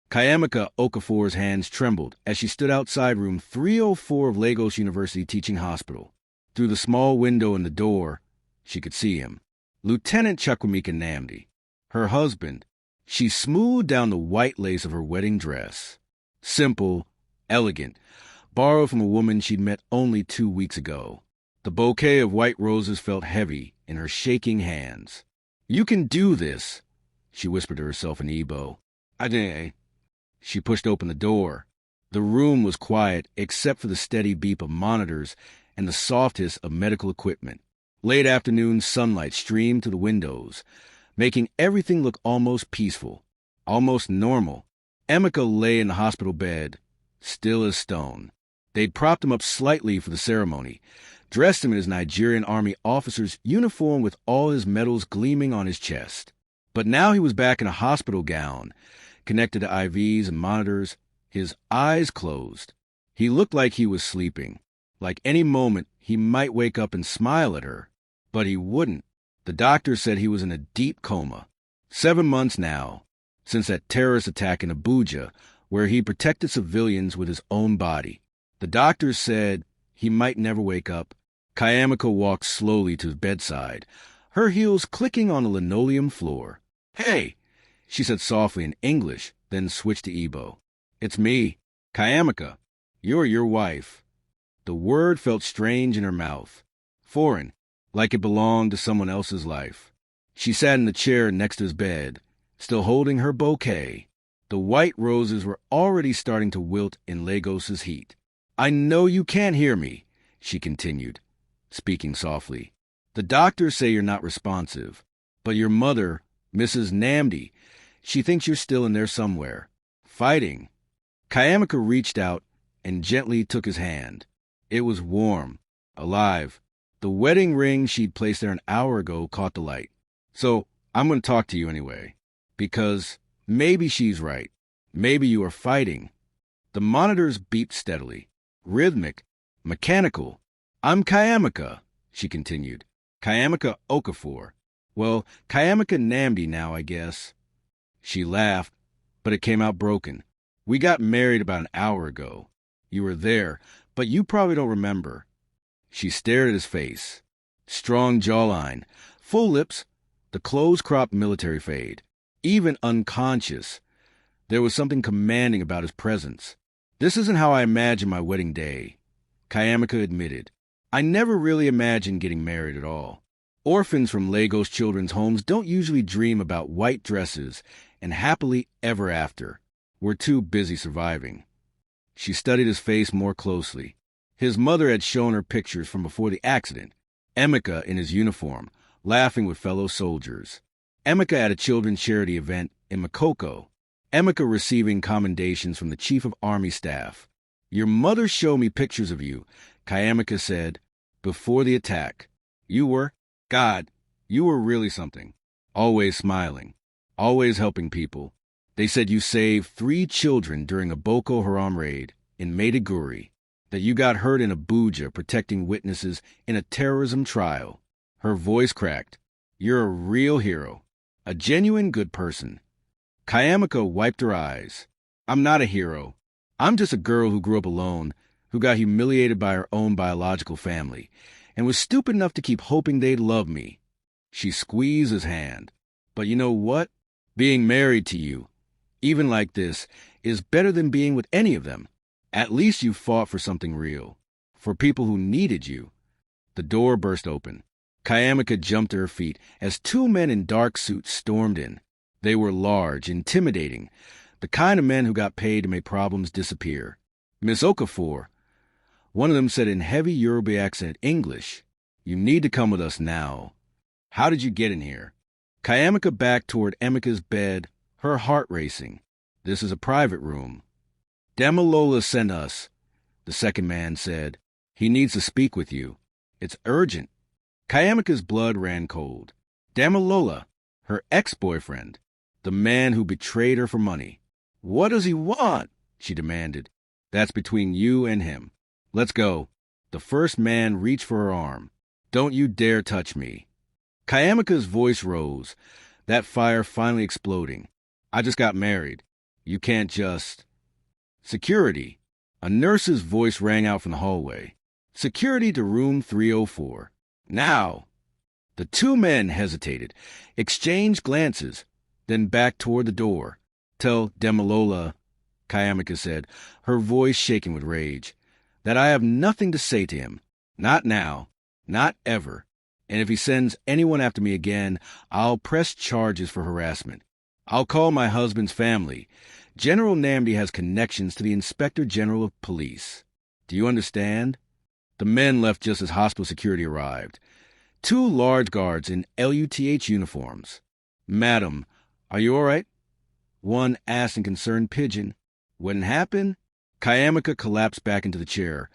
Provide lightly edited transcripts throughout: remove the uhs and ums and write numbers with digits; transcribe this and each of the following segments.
Kayamika Okafor's hands trembled as she stood outside room 304 of Lagos University Teaching Hospital. Through the small window in the door, she could see him. Lieutenant Chukwemeka Nnamdi, her husband. She smoothed down the white lace of her wedding dress. Simple, elegant, borrowed from a woman she'd met only 2 weeks ago. The bouquet of white roses felt heavy in her shaking hands. "You can do this," she whispered to herself in Igbo. "Ade." She pushed open the door. The room was quiet except for the steady beep of monitors and the soft hiss of medical equipment. Late afternoon sunlight streamed through the windows, making everything look almost peaceful, almost normal. Emeka lay in the hospital bed, still as stone. They'd propped him up slightly for the ceremony, dressed him in his Nigerian army officer's uniform with all his medals gleaming on his chest. But now he was back in a hospital gown, connected to IVs and monitors, his eyes closed. He looked like he was sleeping, like any moment he might wake up and smile at her. But he wouldn't. The doctor said he was in a deep coma. 7 months now, since that terrorist attack in Abuja, where he protected civilians with his own body. The doctors said he might never wake up. Kayamika walked slowly to his bedside, her heels clicking on the linoleum floor. "Hey," she said softly in English, then switched to Igbo. "It's me, Kayamika. You're your wife." The word felt strange in her mouth, foreign, like it belonged to someone else's life. She sat in the chair next to his bed, still holding her bouquet. The white roses were already starting to wilt in Lagos's heat. "I know you can't hear me," she continued, speaking softly. "The doctors say you're not responsive, but your mother, Mrs. Nnamdi, she thinks you're still in there somewhere, fighting." Kayamika reached out and gently took his hand. It was warm, alive. The wedding ring she'd placed there an hour ago caught the light. "So, I'm going to talk to you anyway, because maybe she's right. Maybe you are fighting." The monitors beeped steadily, rhythmic, mechanical. "I'm Kayamika," she continued. "Kayamika Okafor. Well, Kayamika Nnamdi now, I guess." She laughed, but it came out broken. "We got married about an hour ago. You were there, but you probably don't remember." She stared at his face. Strong jawline, full lips, the close-cropped military fade. Even unconscious, there was something commanding about his presence. "This isn't how I imagined my wedding day," Kayamika admitted. "I never really imagined getting married at all. Orphans from Lagos children's homes don't usually dream about white dresses and happily ever after. We're too busy surviving." She studied his face more closely. His mother had shown her pictures from before the accident. Emeka in his uniform, laughing with fellow soldiers. Emeka at a children's charity event in Makoko. Emeka receiving commendations from the Chief of Army Staff. "Your mother showed me pictures of you," Kayamika said, "before the attack. You were, God, you were really something. Always smiling. Always helping people. They said you saved 3 children during a Boko Haram raid in Maiduguri, that you got hurt in Abuja protecting witnesses in a terrorism trial." Her voice cracked. "You're a real hero. A genuine good person." Kayamika wiped her eyes. "I'm not a hero. I'm just a girl who grew up alone, who got humiliated by her own biological family, and was stupid enough to keep hoping they'd love me." She squeezed his hand. "But you know what? Being married to you, even like this, is better than being with any of them. At least you fought for something real, for people who needed you." The door burst open. Kayamika jumped to her feet as 2 men in dark suits stormed in. They were large, intimidating, the kind of men who got paid to make problems disappear. "Miss Okafor," one of them said in heavy Yoruba accent English, "you need to come with us now." "How did you get in here?" Kayamika backed toward Emeka's bed, her heart racing. "This is a private room." "Damilola sent us," the second man said. "He needs to speak with you. It's urgent." Kayamika's blood ran cold. Damilola, her ex-boyfriend, the man who betrayed her for money. "What does he want?" she demanded. "That's between you and him. Let's go." The first man reached for her arm. "Don't you dare touch me." Kayamika's voice rose, that fire finally exploding. "I just got married. You can't just... Security. A nurse's voice rang out from the hallway. Security to room 304. Now. The two men hesitated, exchanged glances, then backed toward the door. Tell Demalola, Kayamika said, her voice shaking with rage, that I have nothing to say to him. Not now. Not ever. And if he sends anyone after me again, I'll press charges for harassment. I'll call my husband's family. General Namdi has connections to the Inspector General of Police. Do you understand? The men left just as hospital security arrived. Two large guards in LUTH uniforms. Madam, are you all right? One asked in concerned pidgin. What happened? Kayamika collapsed back into the chair,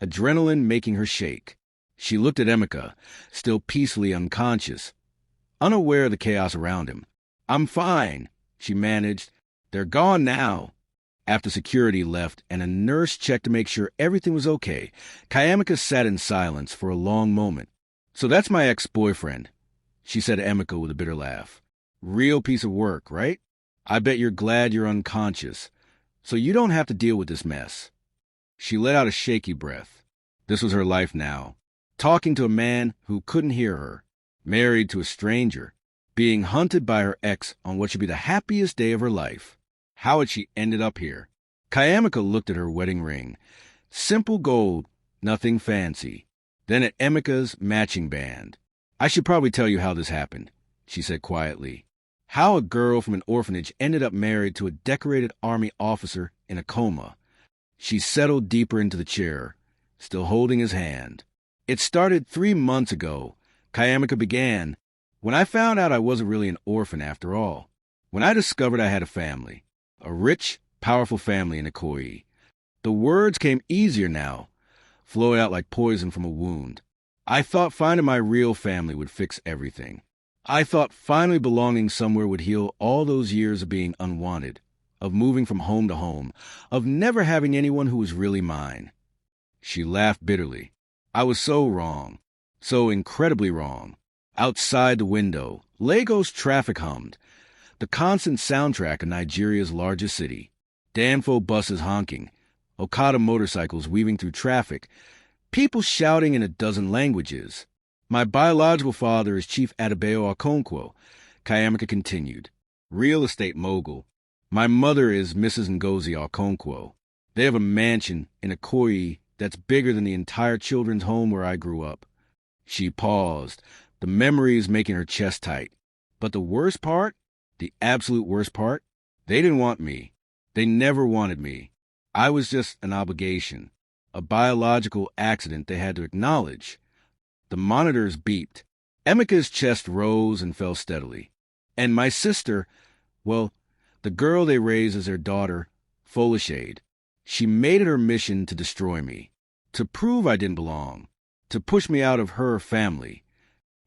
adrenaline making her shake. She looked at Emeka, still peacefully unconscious, unaware of the chaos around him. I'm fine, she managed. They're gone now. After security left and a nurse checked to make sure everything was okay, Kayamika sat in silence for a long moment. So that's my ex-boyfriend, she said to Emeka with a bitter laugh. Real piece of work, right? I bet you're glad you're unconscious, so you don't have to deal with this mess. She let out a shaky breath. This was her life now. Talking to a man who couldn't hear her, married to a stranger, being hunted by her ex on what should be the happiest day of her life. How had she ended up here? Kayamika looked at her wedding ring. Simple gold, nothing fancy. Then at Emeka's matching band. I should probably tell you how this happened, she said quietly. How a girl from an orphanage ended up married to a decorated army officer in a coma. She settled deeper into the chair, still holding his hand. It started 3 months ago, Kayamika began, when I found out I wasn't really an orphan after all. When I discovered I had a family, a rich, powerful family in Ikoyi. The words came easier now, flowing out like poison from a wound. I thought finding my real family would fix everything. I thought finally belonging somewhere would heal all those years of being unwanted, of moving from home to home, of never having anyone who was really mine. She laughed bitterly. I was so wrong, so incredibly wrong. Outside the window, Lagos traffic hummed, the constant soundtrack of Nigeria's largest city. Danfo buses honking, Okada motorcycles weaving through traffic, people shouting in a dozen languages. My biological father is Chief Adebayo Okonkwo, Kayamika continued, real estate mogul. My mother is Mrs. Ngozi Okonkwo. They have a mansion in Ikoyi that's bigger than the entire children's home where I grew up. She paused, the memories making her chest tight. But the worst part, the absolute worst part, they didn't want me. They never wanted me. I was just an obligation, a biological accident they had to acknowledge. The monitors beeped. Emeka's chest rose and fell steadily. And my sister, well, the girl they raised as their daughter, Folishade, she made it her mission to destroy me, to prove I didn't belong, to push me out of her family.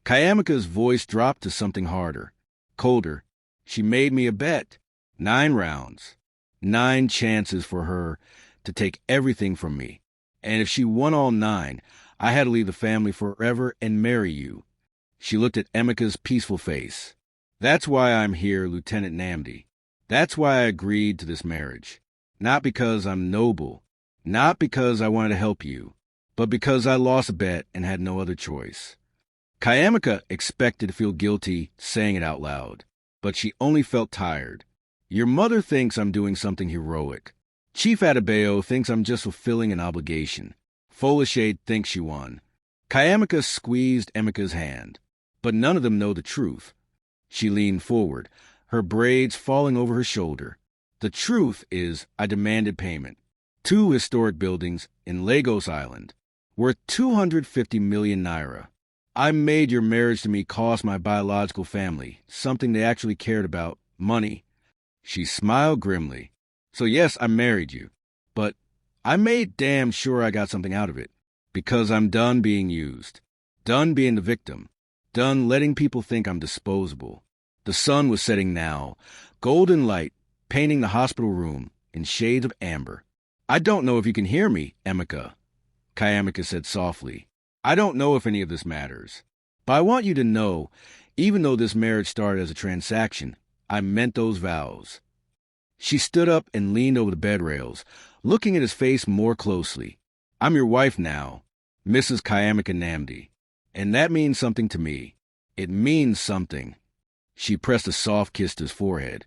Kayamika's voice dropped to something harder, colder. She made me a bet. 9 rounds. 9 chances for her to take everything from me. And if she won all 9, I had to leave the family forever and marry you. She looked at Emeka's peaceful face. That's why I'm here, Lieutenant Namdi. That's why I agreed to this marriage. Not because I'm noble, not because I wanted to help you, but because I lost a bet and had no other choice. Kayamika expected to feel guilty saying it out loud, but she only felt tired. Your mother thinks I'm doing something heroic. Chief Adebayo thinks I'm just fulfilling an obligation. Folishade thinks she won. Kayamika squeezed Emeka's hand, but none of them know the truth. She leaned forward, her braids falling over her shoulder. The truth is I demanded payment. 2 historic buildings in Lagos Island, worth 250 million naira. I made your marriage to me cost my biological family something they actually cared about, money. She smiled grimly. So yes, I married you, but I made damn sure I got something out of it, because I'm done being used, done being the victim, done letting people think I'm disposable. The sun was setting now, golden light, painting the hospital room in shades of amber. I don't know if you can hear me, Emeka, Kayamika said softly. I don't know if any of this matters, but I want you to know, even though this marriage started as a transaction, I meant those vows. She stood up and leaned over the bed rails, looking at his face more closely. I'm your wife now, Mrs. Kayamika Namdi, and that means something to me. It means something. She pressed a soft kiss to his forehead,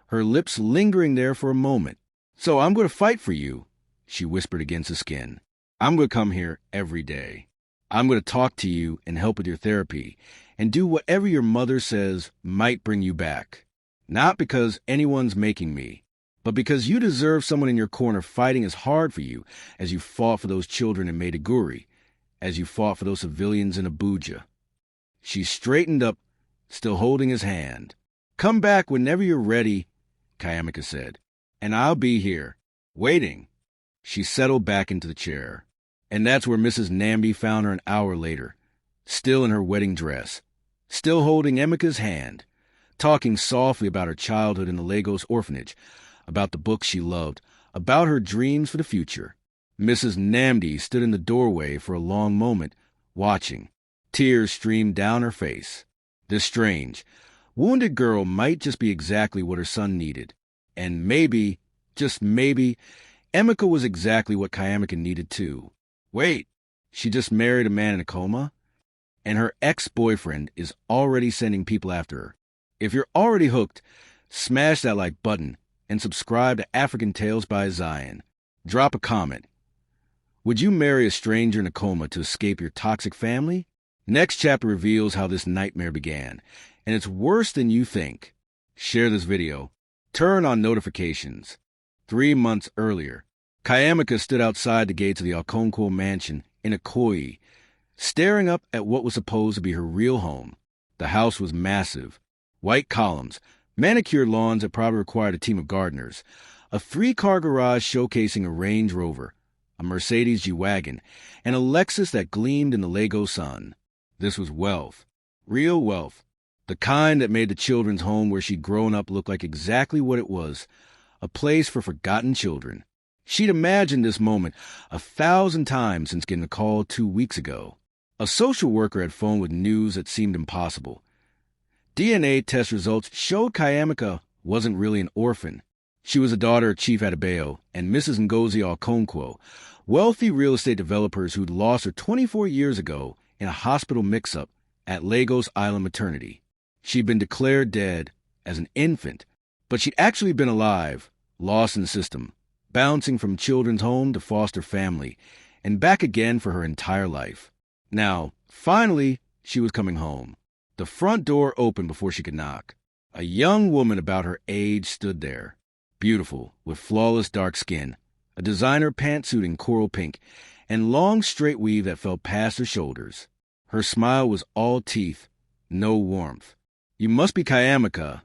her lips lingering there for a moment. So I'm going to fight for you, she whispered against his skin. I'm going to come here every day. I'm going to talk to you and help with your therapy and do whatever your mother says might bring you back. Not because anyone's making me, but because you deserve someone in your corner fighting as hard for you as you fought for those children in Maiduguri, as you fought for those civilians in Abuja. She straightened up, still holding his hand. Come back whenever you're ready, Kayamika said, and I'll be here, waiting. She settled back into the chair, and that's where Mrs. Namdi found her an hour later, still in her wedding dress, still holding Emeka's hand, talking softly about her childhood in the Lagos orphanage, about the books she loved, about her dreams for the future. Mrs. Namdi stood in the doorway for a long moment, watching. Tears streamed down her face. This strange, wounded girl might just be exactly what her son needed. And maybe, just maybe, Emeka was exactly what Kayamika needed too. Wait, she just married a man in a coma? And her ex-boyfriend is already sending people after her. If you're already hooked, smash that like button and subscribe to AfricanTales by Zion. Drop a comment. Would you marry a stranger in a coma to escape your toxic family? Next chapter reveals how this nightmare began, and it's worse than you think. Share this video. Turn on notifications. 3 months earlier, Kayamika stood outside the gates of the Okonkwo mansion in Ikoyi, staring up at what was supposed to be her real home. The house was massive. White columns, manicured lawns that probably required a team of gardeners, a 3-car garage showcasing a Range Rover, a Mercedes G-Wagon, and a Lexus that gleamed in the Lagos sun. This was wealth. Real wealth. The kind that made the children's home where she'd grown up look like exactly what it was, a place for forgotten children. She'd imagined this moment 1,000 times since getting a call 2 weeks ago. A social worker had phoned with news that seemed impossible. DNA test results showed Kayamika wasn't really an orphan. She was a daughter of Chief Adebayo and Mrs. Ngozi Okonkwo, wealthy real estate developers who'd lost her 24 years ago in a hospital mix-up at Lagos Island Maternity. She'd been declared dead as an infant, but she'd actually been alive, lost in the system, bouncing from children's home to foster family, and back again for her entire life. Now, finally, she was coming home. The front door opened before she could knock. A young woman about her age stood there, beautiful, with flawless dark skin, a designer pantsuit in coral pink, and long straight weave that fell past her shoulders. Her smile was all teeth, no warmth. You must be Kayamika,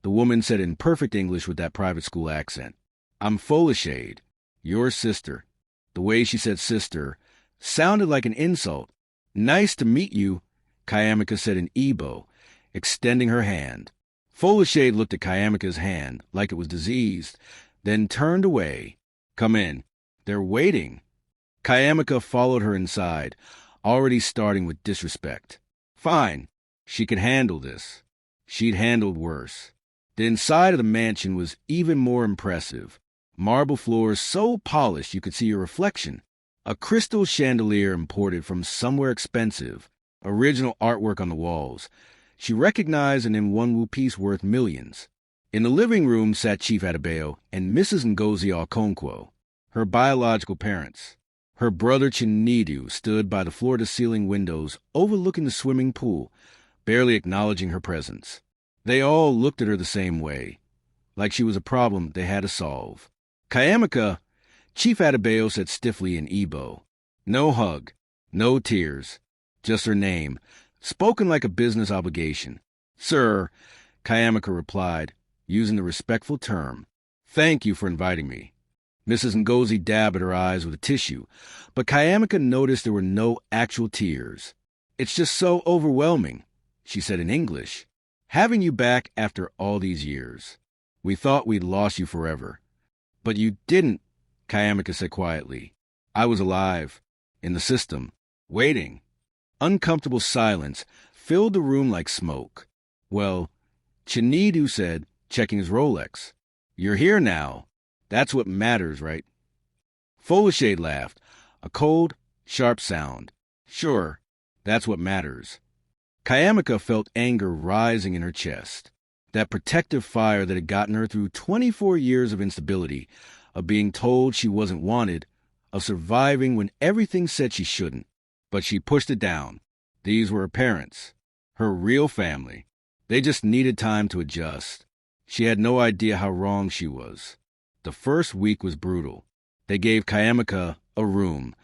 the woman said in perfect English with that private school accent. I'm Folashade, your sister. The way she said sister sounded like an insult. Nice to meet you, Kayamika said in Igbo, extending her hand. Folashade looked at Kayamika's hand like it was diseased, then turned away. Come in. They're waiting. Kayamika followed her inside, already starting with disrespect. Fine. She could handle this. She'd handled worse. The inside of the mansion was even more impressive. Marble floors so polished you could see your reflection. A crystal chandelier imported from somewhere expensive. Original artwork on the walls. She recognized an Nwanwu piece worth millions. In the living room sat Chief Adebayo and Mrs. Ngozi Okonkwo, her biological parents. Her brother Chinedu stood by the floor-to-ceiling windows overlooking the swimming pool, barely acknowledging her presence. They all looked at her the same way, like she was a problem they had to solve. Kayamika, Chief Adebayo said stiffly in Igbo. No hug, no tears, just her name, spoken like a business obligation. Sir, Kayamika replied, using the respectful term. Thank you for inviting me. Mrs. Ngozi dabbed at her eyes with a tissue, but Kayamika noticed there were no actual tears. It's just so overwhelming, she said in English. Having you back after all these years. We thought we'd lost you forever. But you didn't, Kayamika said quietly. I was alive, in the system, waiting. Uncomfortable silence filled the room like smoke. Well, Chinedu said, checking his Rolex. You're here now. That's what matters, right? Folashade laughed, a cold, sharp sound. Sure, that's what matters. Kayamika felt anger rising in her chest. That protective fire that had gotten her through 24 years of instability, of being told she wasn't wanted, of surviving when everything said she shouldn't. But she pushed it down. These were her parents, her real family. They just needed time to adjust. She had no idea how wrong she was. The first week was brutal. They gave Kayamika a room,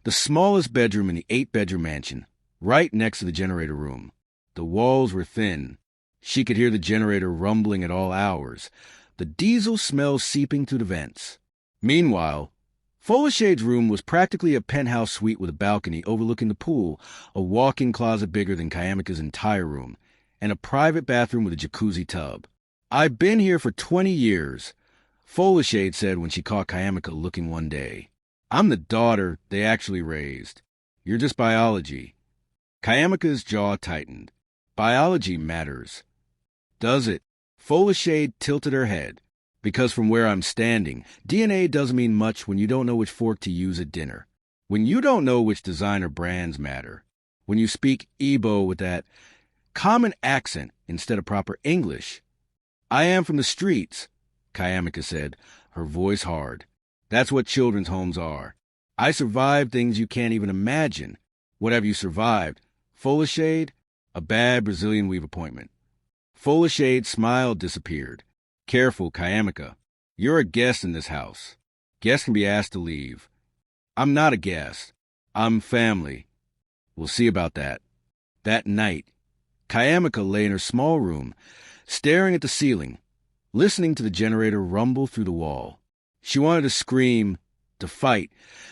the smallest bedroom in the 8-bedroom mansion, right next to the generator room. The walls were thin. She could hear the generator rumbling at all hours, the diesel smell seeping through the vents. Meanwhile, Folashade's room was practically a penthouse suite with a balcony overlooking the pool, a walk-in closet bigger than Kayamika's entire room, and a private bathroom with a jacuzzi tub. "I've been here for 20 years, Folashade said when she caught Kayamika looking one day. "I'm the daughter they actually raised. You're just biology." Kayamika's jaw tightened. "Biology matters." "Does it?" Folashade tilted her head. "Because from where I'm standing, DNA doesn't mean much when you don't know which fork to use at dinner. When you don't know which designer brands matter. When you speak Igbo with that common accent instead of proper English." "I am from the streets," Kayamika said, her voice hard. "That's what children's homes are. I survived things you can't even imagine." "What have you survived?" "Folashade, a bad Brazilian weave appointment." Folashade's smile disappeared. "Careful, Kayamika. You're a guest in this house. Guests can be asked to leave." "I'm not a guest. I'm family." "We'll see about that." That night, Kayamika lay in her small room, staring at the ceiling, listening to the generator rumble through the wall. She wanted to scream, to fight,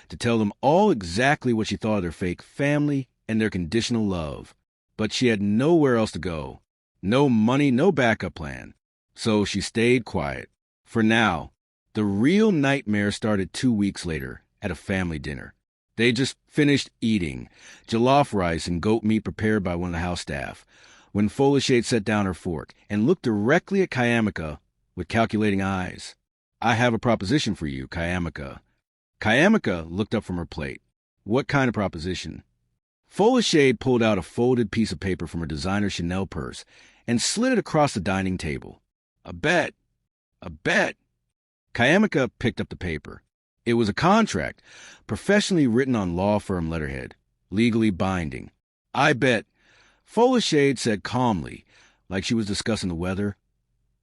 to tell them all exactly what she thought of their fake family and their conditional love. But she had nowhere else to go. No money, no backup plan. So she stayed quiet. For now, the real nightmare started 2 weeks later at a family dinner. They just finished eating jollof rice and goat meat prepared by one of the house staff, when Folashade set down her fork and looked directly at Kayamika with calculating eyes. "I have a proposition for you, Kayamika." Kayamika looked up from her plate. "What kind of proposition?" Folashade pulled out a folded piece of paper from her designer Chanel purse and slid it across the dining table. "A bet! A bet!" Kayamika picked up the paper. It was a contract, professionally written on law firm letterhead, legally binding. "I bet," Folashade said calmly, like she was discussing the weather,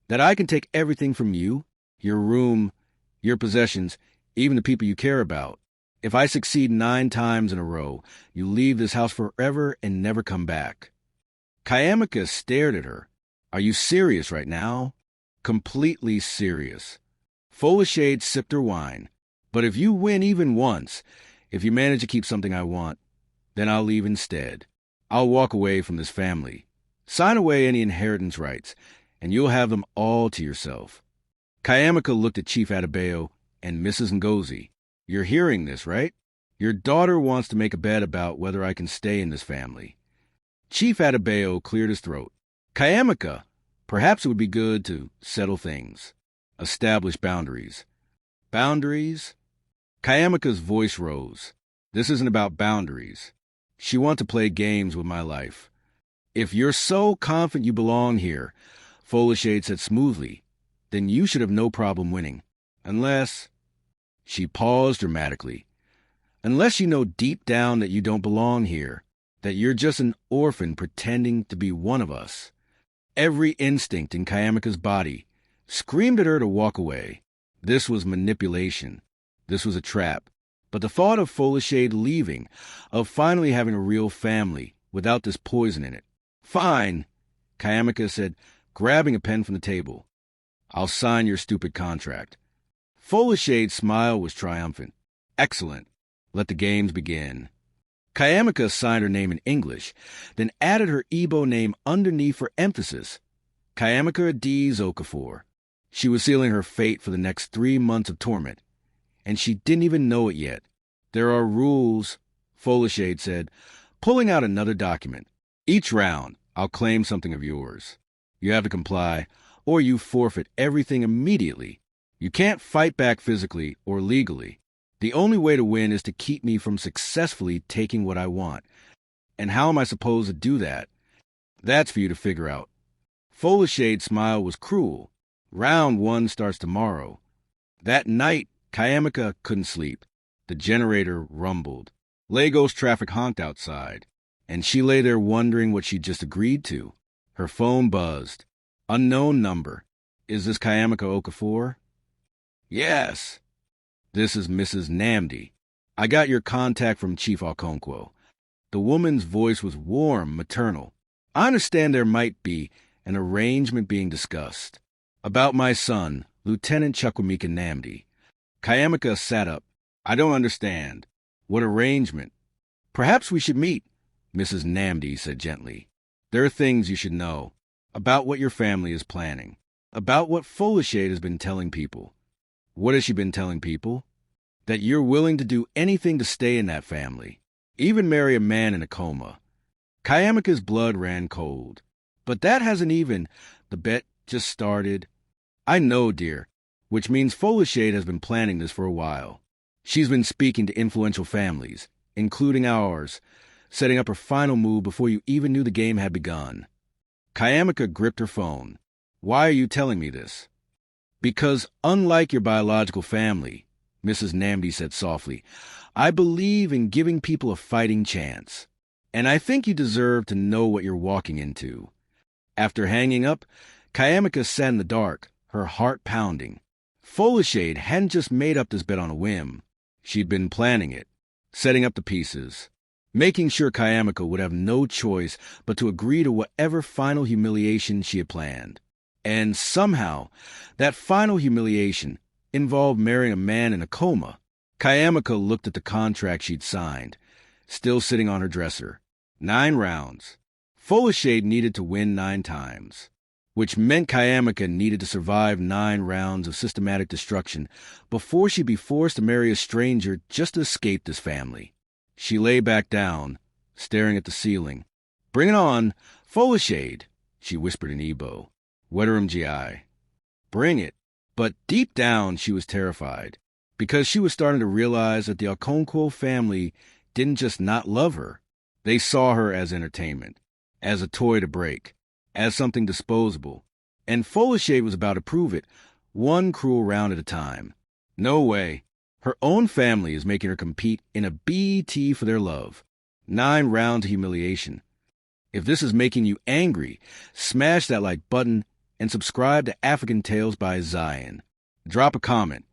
"that I can take everything from you, your room, your possessions, even the people you care about. If I succeed 9 times in a row, you leave this house forever and never come back." Kayamika stared at her. "Are you serious right now?" "Completely serious." Folashade sipped her wine. "But if you win even once, if you manage to keep something I want, then I'll leave instead. I'll walk away from this family. Sign away any inheritance rights, and you'll have them all to yourself." Kayamika looked at Chief Adebayo and Mrs. Ngozi. "You're hearing this, right? Your daughter wants to make a bet about whether I can stay in this family." Chief Adebayo cleared his throat. "Kayamika, perhaps it would be good to settle things. Establish boundaries." "Boundaries?" Kayamika's voice rose. "This isn't about boundaries. She wants to play games with my life." "If you're so confident you belong here," Folashade said smoothly, "then you should have no problem winning. Unless—" She paused dramatically. "Unless you know deep down that you don't belong here, that you're just an orphan pretending to be one of us." Every instinct in Kayamika's body screamed at her to walk away. This was manipulation. This was a trap. But the thought of Folashade leaving, of finally having a real family without this poison in it. "Fine," Kayamika said, grabbing a pen from the table. "I'll sign your stupid contract." Folashade's smile was triumphant. "Excellent. Let the games begin." Kayamika signed her name in English, then added her Igbo name underneath for emphasis. Kayamika D. Zokafor. She was sealing her fate for the next 3 months of torment, and she didn't even know it yet. "There are rules," Folashade said, pulling out another document. "Each round, I'll claim something of yours. You have to comply, or you forfeit everything immediately. You can't fight back physically or legally. The only way to win is to keep me from successfully taking what I want. And how am I supposed to do that? That's for you to figure out. Folashade's smile was cruel. Round 1 starts tomorrow. That night, Kayamika couldn't sleep. The generator rumbled. Lagos traffic honked outside, and she lay there wondering what she'd just agreed to. Her phone buzzed. Unknown number. Is this Kayamika Okafor? Yes. This is Mrs. Namdi. I got your contact from Chief Okonkwo. The woman's voice was warm, maternal. I understand there might be an arrangement being discussed. About my son, Lieutenant Chukwemeka Namdi. Kayamika sat up. I don't understand. What arrangement? Perhaps we should meet, Mrs. Namdi said gently. There are things you should know. About what your family is planning. About what Folashade has been telling people. What has she been telling people? That you're willing to do anything to stay in that family. Even marry a man in a coma. Kayamika's blood ran cold. But that hasn't even... The bet just started. I know, dear, which means Folashade has been planning this for a while. She's been speaking to influential families, including ours, setting up her final move before you even knew the game had begun. Kayamika gripped her phone. Why are you telling me this? Because unlike your biological family, Mrs. Namdi said softly, I believe in giving people a fighting chance. And I think you deserve to know what you're walking into. After hanging up, Kayamika sat in the dark, her heart pounding. Folashade hadn't just made up this bet on a whim. She'd been planning it, setting up the pieces, making sure Kayamika would have no choice but to agree to whatever final humiliation she had planned. And somehow, that final humiliation involved marrying a man in a coma. Kayamika looked at the contract she'd signed, still sitting on her dresser. 9 rounds. Folashade needed to win 9 times, which meant Kayamika needed to survive 9 rounds of systematic destruction before she'd be forced to marry a stranger just to escape this family. She lay back down, staring at the ceiling. Bring it on, Folashade, she whispered in Igbo. Weterum GI. Bring it. But deep down she was terrified, because she was starting to realize that the Okonkwo family didn't just not love her. They saw her as entertainment, as a toy to break, as something disposable. And Folashade was about to prove it, one cruel round at a time. No way. Her own family is making her compete in a BET for their love. 9 rounds of humiliation. If this is making you angry, smash that like button and subscribe to AfricanTales by Zion. Drop a comment.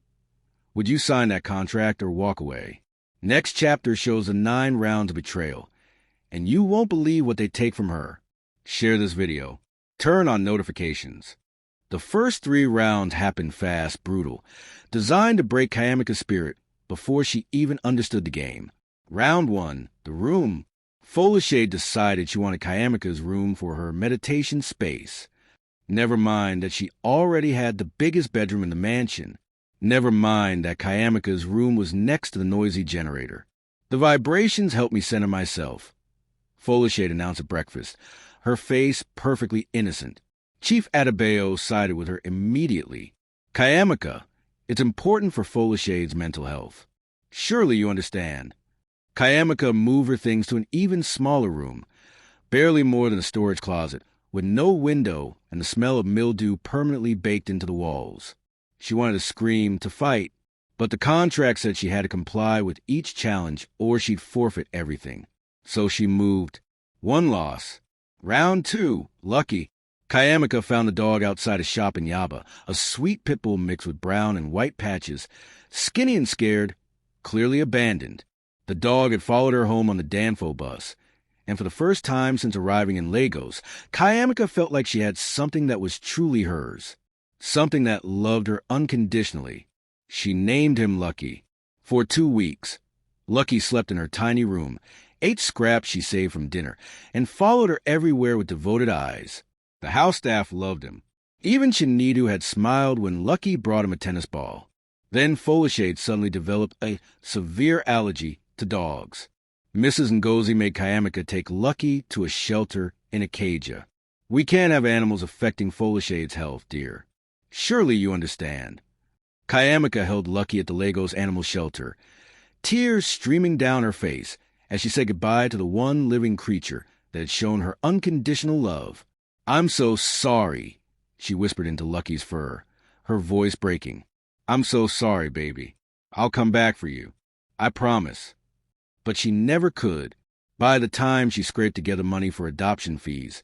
Would you sign that contract or walk away? Next chapter shows the 9 rounds of betrayal, and you won't believe what they take from her. Share this video. Turn on notifications. The first 3 rounds happened fast, brutal, designed to break Kayamika's spirit before she even understood the game. Round 1, the room. Folashade decided she wanted Kayamika's room for her meditation space. Never mind that she already had the biggest bedroom in the mansion. Never mind that Kayamika's room was next to the noisy generator. The vibrations helped me center myself, Folashade announced at breakfast, her face perfectly innocent. Chief Adebayo sided with her immediately. Kayamika, it's important for Folashade's mental health. Surely you understand. Kayamika moved her things to an even smaller room, barely more than a storage closet, with no window and the smell of mildew permanently baked into the walls. She wanted to scream, to fight, but the contract said she had to comply with each challenge or she'd forfeit everything. So she moved. 1 loss. Round 2, lucky. Kayamika found the dog outside a shop in Yaba, a sweet pit bull mix with brown and white patches, skinny and scared, clearly abandoned. The dog had followed her home on the Danfo bus, and for the first time since arriving in Lagos, Kayamika felt like she had something that was truly hers, something that loved her unconditionally. She named him Lucky. For 2 weeks, Lucky slept in her tiny room, ate scraps she saved from dinner, and followed her everywhere with devoted eyes. The house staff loved him. Even Chinidu had smiled when Lucky brought him a tennis ball. Then Folashade suddenly developed a severe allergy to dogs. Mrs. Ngozi made Kayamika take Lucky to a shelter in Acadia. We can't have animals affecting Folashade's health, dear. Surely you understand. Kayamika held Lucky at the Lagos animal shelter, tears streaming down her face as she said goodbye to the one living creature that had shown her unconditional love. "I'm so sorry," she whispered into Lucky's fur, her voice breaking. "I'm so sorry, baby. I'll come back for you. I promise." But she never could. By the time she scraped together money for adoption fees,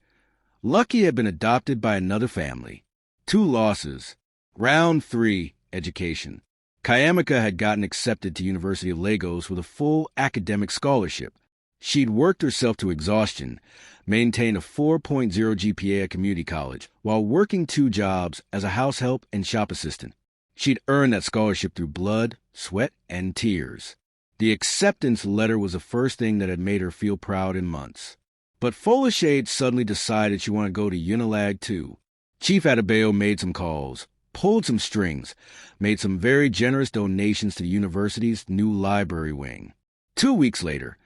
Lucky had been adopted by another family. 2 losses. Round 3, education. Kayamika had gotten accepted to University of Lagos with a full academic scholarship. She'd worked herself to exhaustion, maintained a 4.0 GPA at community college, while working 2 jobs as a house help and shop assistant. She'd earned that scholarship through blood, sweat, and tears. The acceptance letter was the first thing that had made her feel proud in months. But Folashade suddenly decided she wanted to go to Unilag too. Chief Adebayo made some calls, pulled some strings, made some very generous donations to the university's new library wing. 2 weeks later,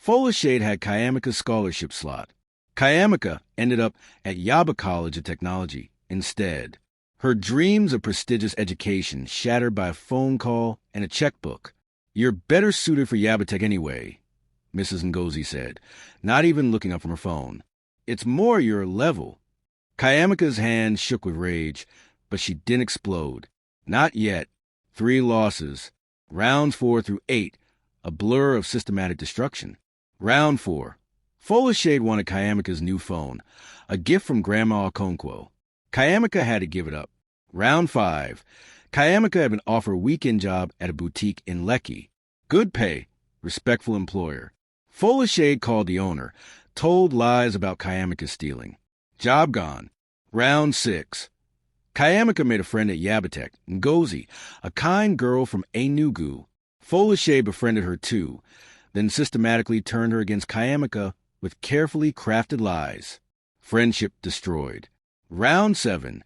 Folashade had Kayamika's scholarship slot. Kayamika ended up at Yaba College of Technology instead. Her dreams of prestigious education shattered by a phone call and a checkbook. "You're better suited for Yabatech anyway," Mrs. Ngozi said, not even looking up from her phone. "It's more your level." Kayamika's hand shook with rage, but she didn't explode. Not yet. 3 losses. Rounds 4 through 8, a blur of systematic destruction. Round 4. Folashade wanted Kayamika's new phone, a gift from Grandma Okonkwo. Kayamika had to give it up. Round 5. Kayamika had been offered a weekend job at a boutique in Lekki. Good pay, respectful employer. Folashade called the owner, told lies about Kayamika's stealing. Job gone. Round 6. Kayamika made a friend at Yabatech, Ngozi, a kind girl from Enugu. Folashade befriended her too, then systematically turned her against Kayamika with carefully crafted lies. Friendship destroyed. Round 7.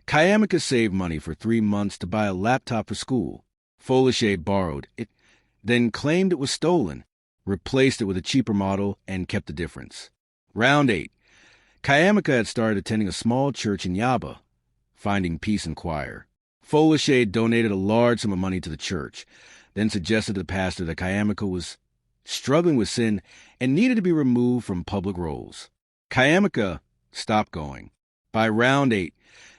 Kayamika saved money for 3 months to buy a laptop for school. Folashade borrowed it, then claimed it was stolen, replaced it with a cheaper model, and kept the difference. Round 8. Kayamika had started attending a small church in Yaba, Finding Peace in Choir. Folashade donated a large sum of money to the church, then suggested to the pastor that Kayamika was struggling with sin and needed to be removed from public roles. Kayamika stopped going. By round 8,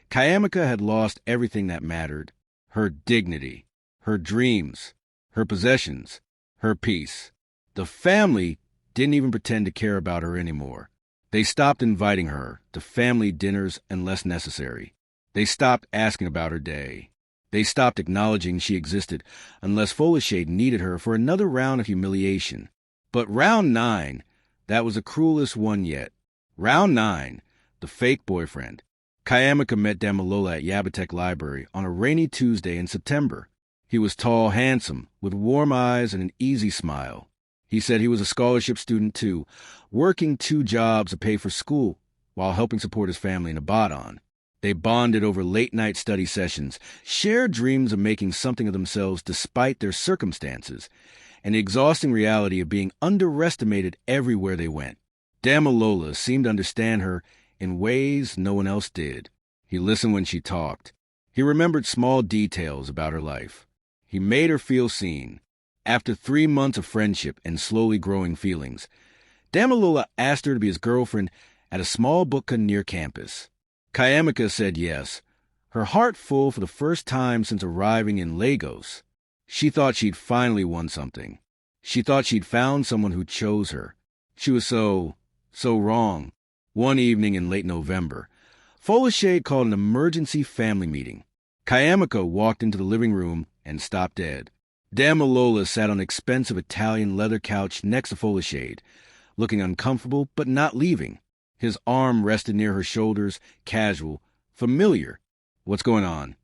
Kayamika had lost everything that mattered: her dignity, her dreams, her possessions, her peace. The family didn't even pretend to care about her anymore. They stopped inviting her to family dinners unless necessary. They stopped asking about her day. They stopped acknowledging she existed unless Folashade needed her for another round of humiliation. But round 9, that was the cruelest one yet. Round 9, the fake boyfriend. Kayamika met Damalola at Yabatech Library on a rainy Tuesday in September. He was tall, handsome, with warm eyes and an easy smile. He said he was a scholarship student too, working 2 jobs to pay for school while helping support his family in Ibadan. They bonded over late-night study sessions, shared dreams of making something of themselves despite their circumstances, and the exhausting reality of being underestimated everywhere they went. Damalola seemed to understand her in ways no one else did. He listened when she talked. He remembered small details about her life. He made her feel seen. After 3 months of friendship and slowly growing feelings, Damalola asked her to be his girlfriend at a small bukka near campus. Kayamika said yes, her heart full for the first time since arriving in Lagos. She thought she'd finally won something. She thought she'd found someone who chose her. She was so wrong. One evening in late November, Folashade called an emergency family meeting. Kayamika walked into the living room and stopped dead. Damalola sat on an expensive Italian leather couch next to Folashade, looking uncomfortable but not leaving. His arm rested near her shoulders, casual, familiar. "What's going on?"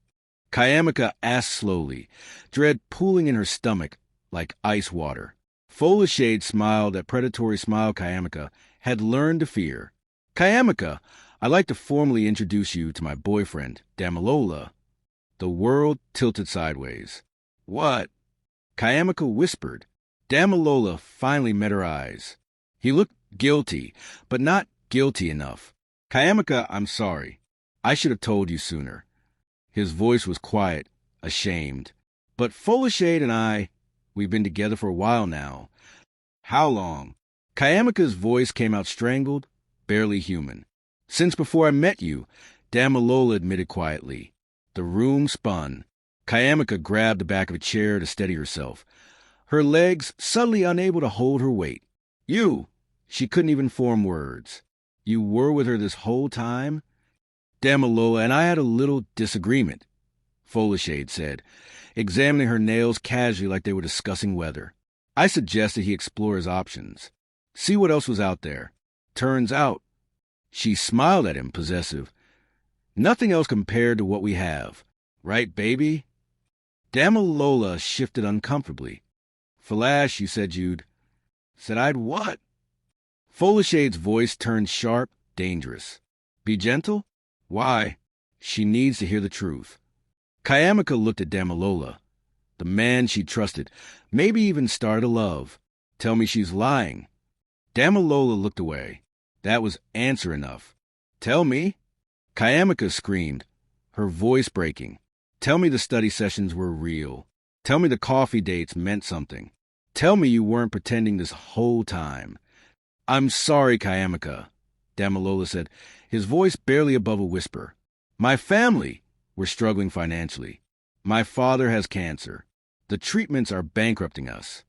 Kayamika asked slowly, dread pooling in her stomach like ice water. Folashade smiled that predatory smile Kayamika had learned to fear. "Kayamika, I'd like to formally introduce you to my boyfriend, Damalola." The world tilted sideways. "What?" Kayamika whispered. Damalola finally met her eyes. He looked guilty, but not guilty enough. "Kayamika, I'm sorry. I should have told you sooner." His voice was quiet, ashamed. But Folashade and we've been together for a while now. How long? Kayamika's voice came out strangled, barely human. Since before I met you, Damalola admitted quietly. The room spun. Kayamika grabbed the back of a chair to steady herself, her legs suddenly unable to hold her weight. You! She couldn't even form words. You were with her this whole time? Damalola and I had a little disagreement, Folashade said, examining her nails casually like they were discussing weather. I suggested he explore his options, see what else was out there. Turns out, she smiled at him, possessive. Nothing else compared to what we have. Right, baby? Damalola shifted uncomfortably. Flash, you said you'd... Said I'd what? Folashade's voice turned sharp, dangerous. Be gentle? Why? She needs to hear the truth. Kayamika looked at Damalola, the man she trusted, maybe even started to love. Tell me she's lying. Damalola looked away. That was answer enough. Tell me? Kayamika screamed, her voice breaking. Tell me the study sessions were real. Tell me the coffee dates meant something. Tell me you weren't pretending this whole time. I'm sorry, Kayamika, Damalola said, his voice barely above a whisper. My family, we're struggling financially. My father has cancer. The treatments are bankrupting us.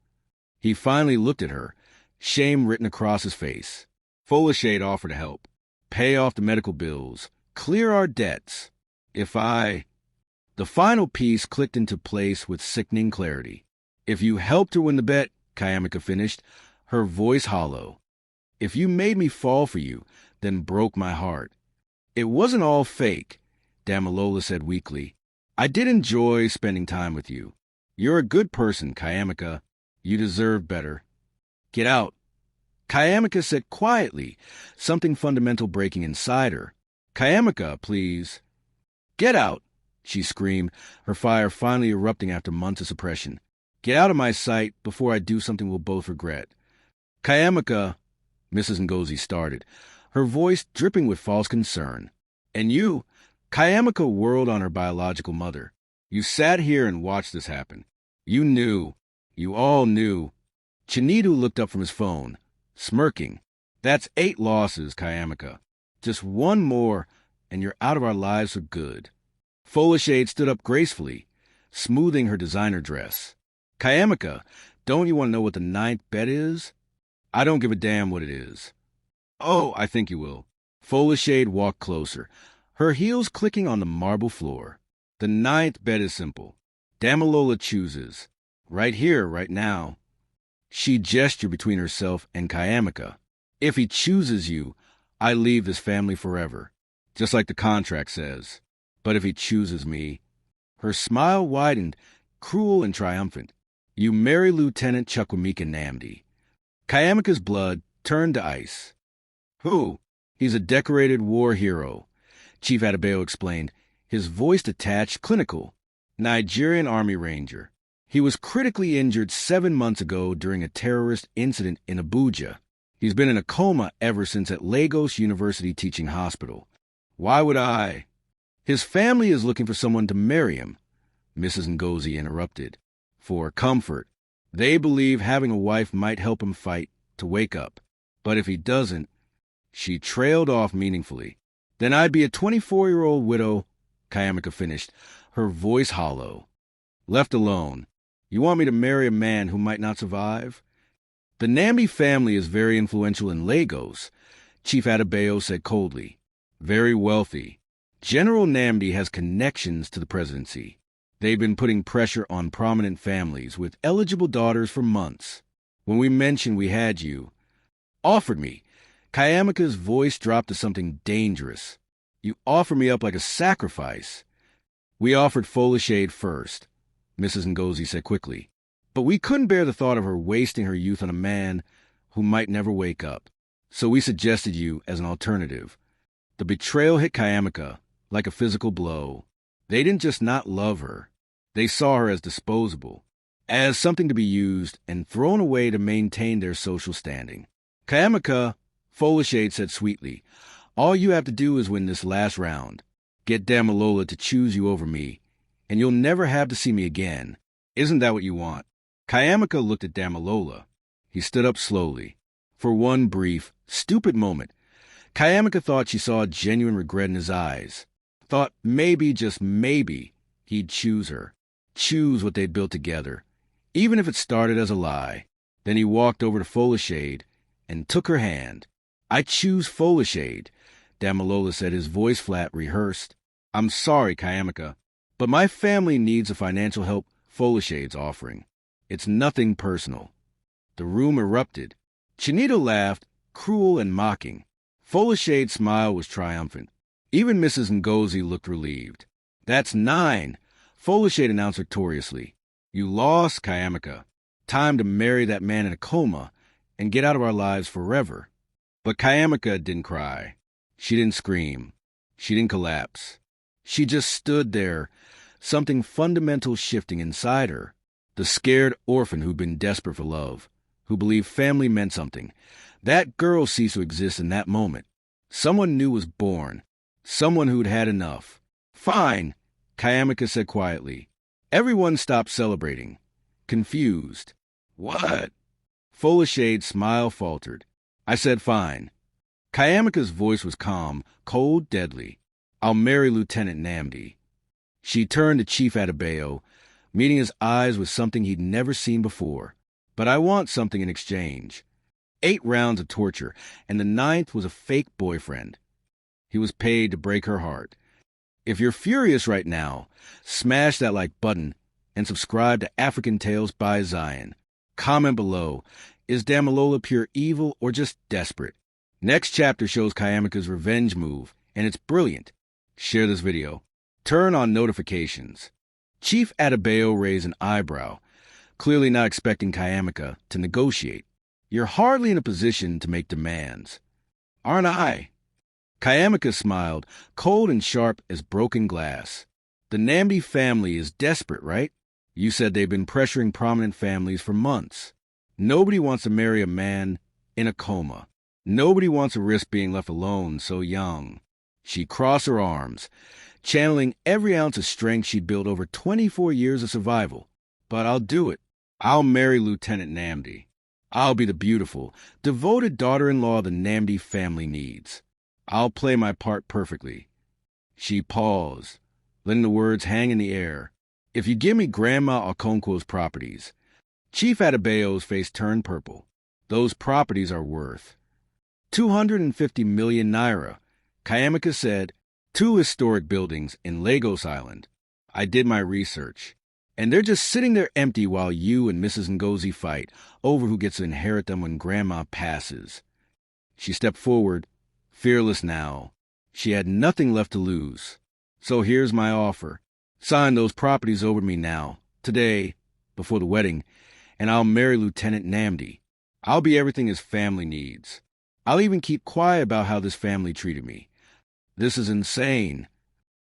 He finally looked at her, shame written across his face. Folashade offered to help. Pay off the medical bills. Clear our debts. The final piece clicked into place with sickening clarity. If you helped her win the bet, Kayamika finished, her voice hollow. If you made me fall for you, then broke my heart. It wasn't all fake, Damalola said weakly. I did enjoy spending time with you. You're a good person, Kayamika. You deserve better. Get out. Kayamika said quietly, something fundamental breaking inside her. Kayamika, please. Get out, she screamed, her fire finally erupting after months of suppression. Get out of my sight before I do something we'll both regret. Kayamika, Mrs. Ngozi started, her voice dripping with false concern. And you, Kayamika whirled on her biological mother. You sat here and watched this happen. You knew. You all knew. Chinedu looked up from his phone, smirking. That's 8 losses, Kayamika. Just one more, and you're out of our lives for good. Folashade stood up gracefully, smoothing her designer dress. Kayamika, don't you want to know what the 9th bet is? I don't give a damn what it is. Oh, I think you will. Folashade walked closer, her heels clicking on the marble floor. The 9th bet is simple. Damalola chooses. Right here, right now. She gestured between herself and Kayamika. If he chooses you, I leave this family forever, just like the contract says. But if he chooses me... Her smile widened, cruel and triumphant. You marry Lieutenant Chukwemeka Nnamdi. Kayamika's blood turned to ice. Who? He's a decorated war hero, Chief Adebayo explained, his voice detached, clinical. Nigerian Army Ranger. He was critically injured 7 months ago during a terrorist incident in Abuja. He's been in a coma ever since at Lagos University Teaching Hospital. Why would I? His family is looking for someone to marry him, Mrs. Ngozi interrupted. For comfort. They believe having a wife might help him fight to wake up. But if he doesn't, she trailed off meaningfully. Then I'd be a 24-year-old widow, Kayamika finished, her voice hollow. Left alone. You want me to marry a man who might not survive? The Nnamdi family is very influential in Lagos, Chief Adebayo said coldly. Very wealthy. General Nnamdi has connections to the presidency. They've been putting pressure on prominent families with eligible daughters for months. When we mentioned we had you, offered me. Kayamika's voice dropped to something dangerous. You offered me up like a sacrifice. We offered Folashade first, Mrs. Ngozi said quickly. But we couldn't bear the thought of her wasting her youth on a man who might never wake up. So we suggested you as an alternative. The betrayal hit Kayamika like a physical blow. They didn't just not love her. They saw her as disposable, as something to be used and thrown away to maintain their social standing. Kayamika, Folashade said sweetly, all you have to do is win this last round. Get Damalola to choose you over me, and you'll never have to see me again. Isn't that what you want?" Kayamaka looked at Damalola. He stood up slowly. For one brief, stupid moment, Kayamaka thought she saw genuine regret in his eyes. Thought maybe, just maybe, he'd choose her. Choose what they'd built together, even if it started as a lie. Then he walked over to Folashade and took her hand. "I choose Folashade," Damalola said, his voice flat, rehearsed. "I'm sorry, Kayamaka, but my family needs the financial help Folashade's offering. It's nothing personal." The room erupted. Chinito laughed, cruel and mocking. Folashade's smile was triumphant. Even Mrs. Ngozi looked relieved. "That's 9, Folashade announced victoriously. "You lost, Kayamaka. Time to marry that man in a coma and get out of our lives forever." But Kayamaka didn't cry. She didn't scream. She didn't collapse. She just stood there, something fundamental shifting inside her. The scared orphan who'd been desperate for love, who believed family meant something. That girl ceased to exist in that moment. Someone new was born. Someone who'd had enough. "Fine," Kayamaka said quietly. Everyone stopped celebrating. Confused. "What?" Folashade's smile faltered. "I said fine." Kayamaka's voice was calm, cold, deadly. "I'll marry Lieutenant Namdi." She turned to Chief Adebayo, meeting his eyes with something he'd never seen before. "But I want something in exchange." 8 rounds of torture, and the 9th was a fake boyfriend. He was paid to break her heart. If you're furious right now, smash that like button and subscribe to AfricanTales by Zion. Comment below, is Damalola pure evil or just desperate? Next chapter shows Kayamaka's revenge move, and it's brilliant. Share this video. Turn on notifications. Chief Adebayo raised an eyebrow, clearly not expecting Kayamaka to negotiate. "You're hardly in a position to make demands." "Aren't I?" Kayamaka smiled, cold and sharp as broken glass. "The Namdi family is desperate, right? You said they've been pressuring prominent families for months. Nobody wants to marry a man in a coma. Nobody wants to risk being left alone so young." She crossed her arms, channeling every ounce of strength she'd built over 24 years of survival. "But I'll do it. I'll marry Lieutenant Namdi. I'll be the beautiful, devoted daughter-in-law the Namdi family needs. I'll play my part perfectly." She paused, letting the words hang in the air. "If you give me Grandma Okonkwo's properties." Chief Adebayo's face turned purple. "Those properties are worth 250 million naira," Kayamaka said. 2 historic buildings in Lagos Island. I did my research. And they're just sitting there empty while you and Mrs. Ngozi fight over who gets to inherit them when Grandma passes. She stepped forward, fearless now. She had nothing left to lose. "So here's my offer. Sign those properties over to me now, today, before the wedding, and I'll marry Lieutenant Namdi. I'll be everything his family needs. I'll even keep quiet about how this family treated me." "This is insane."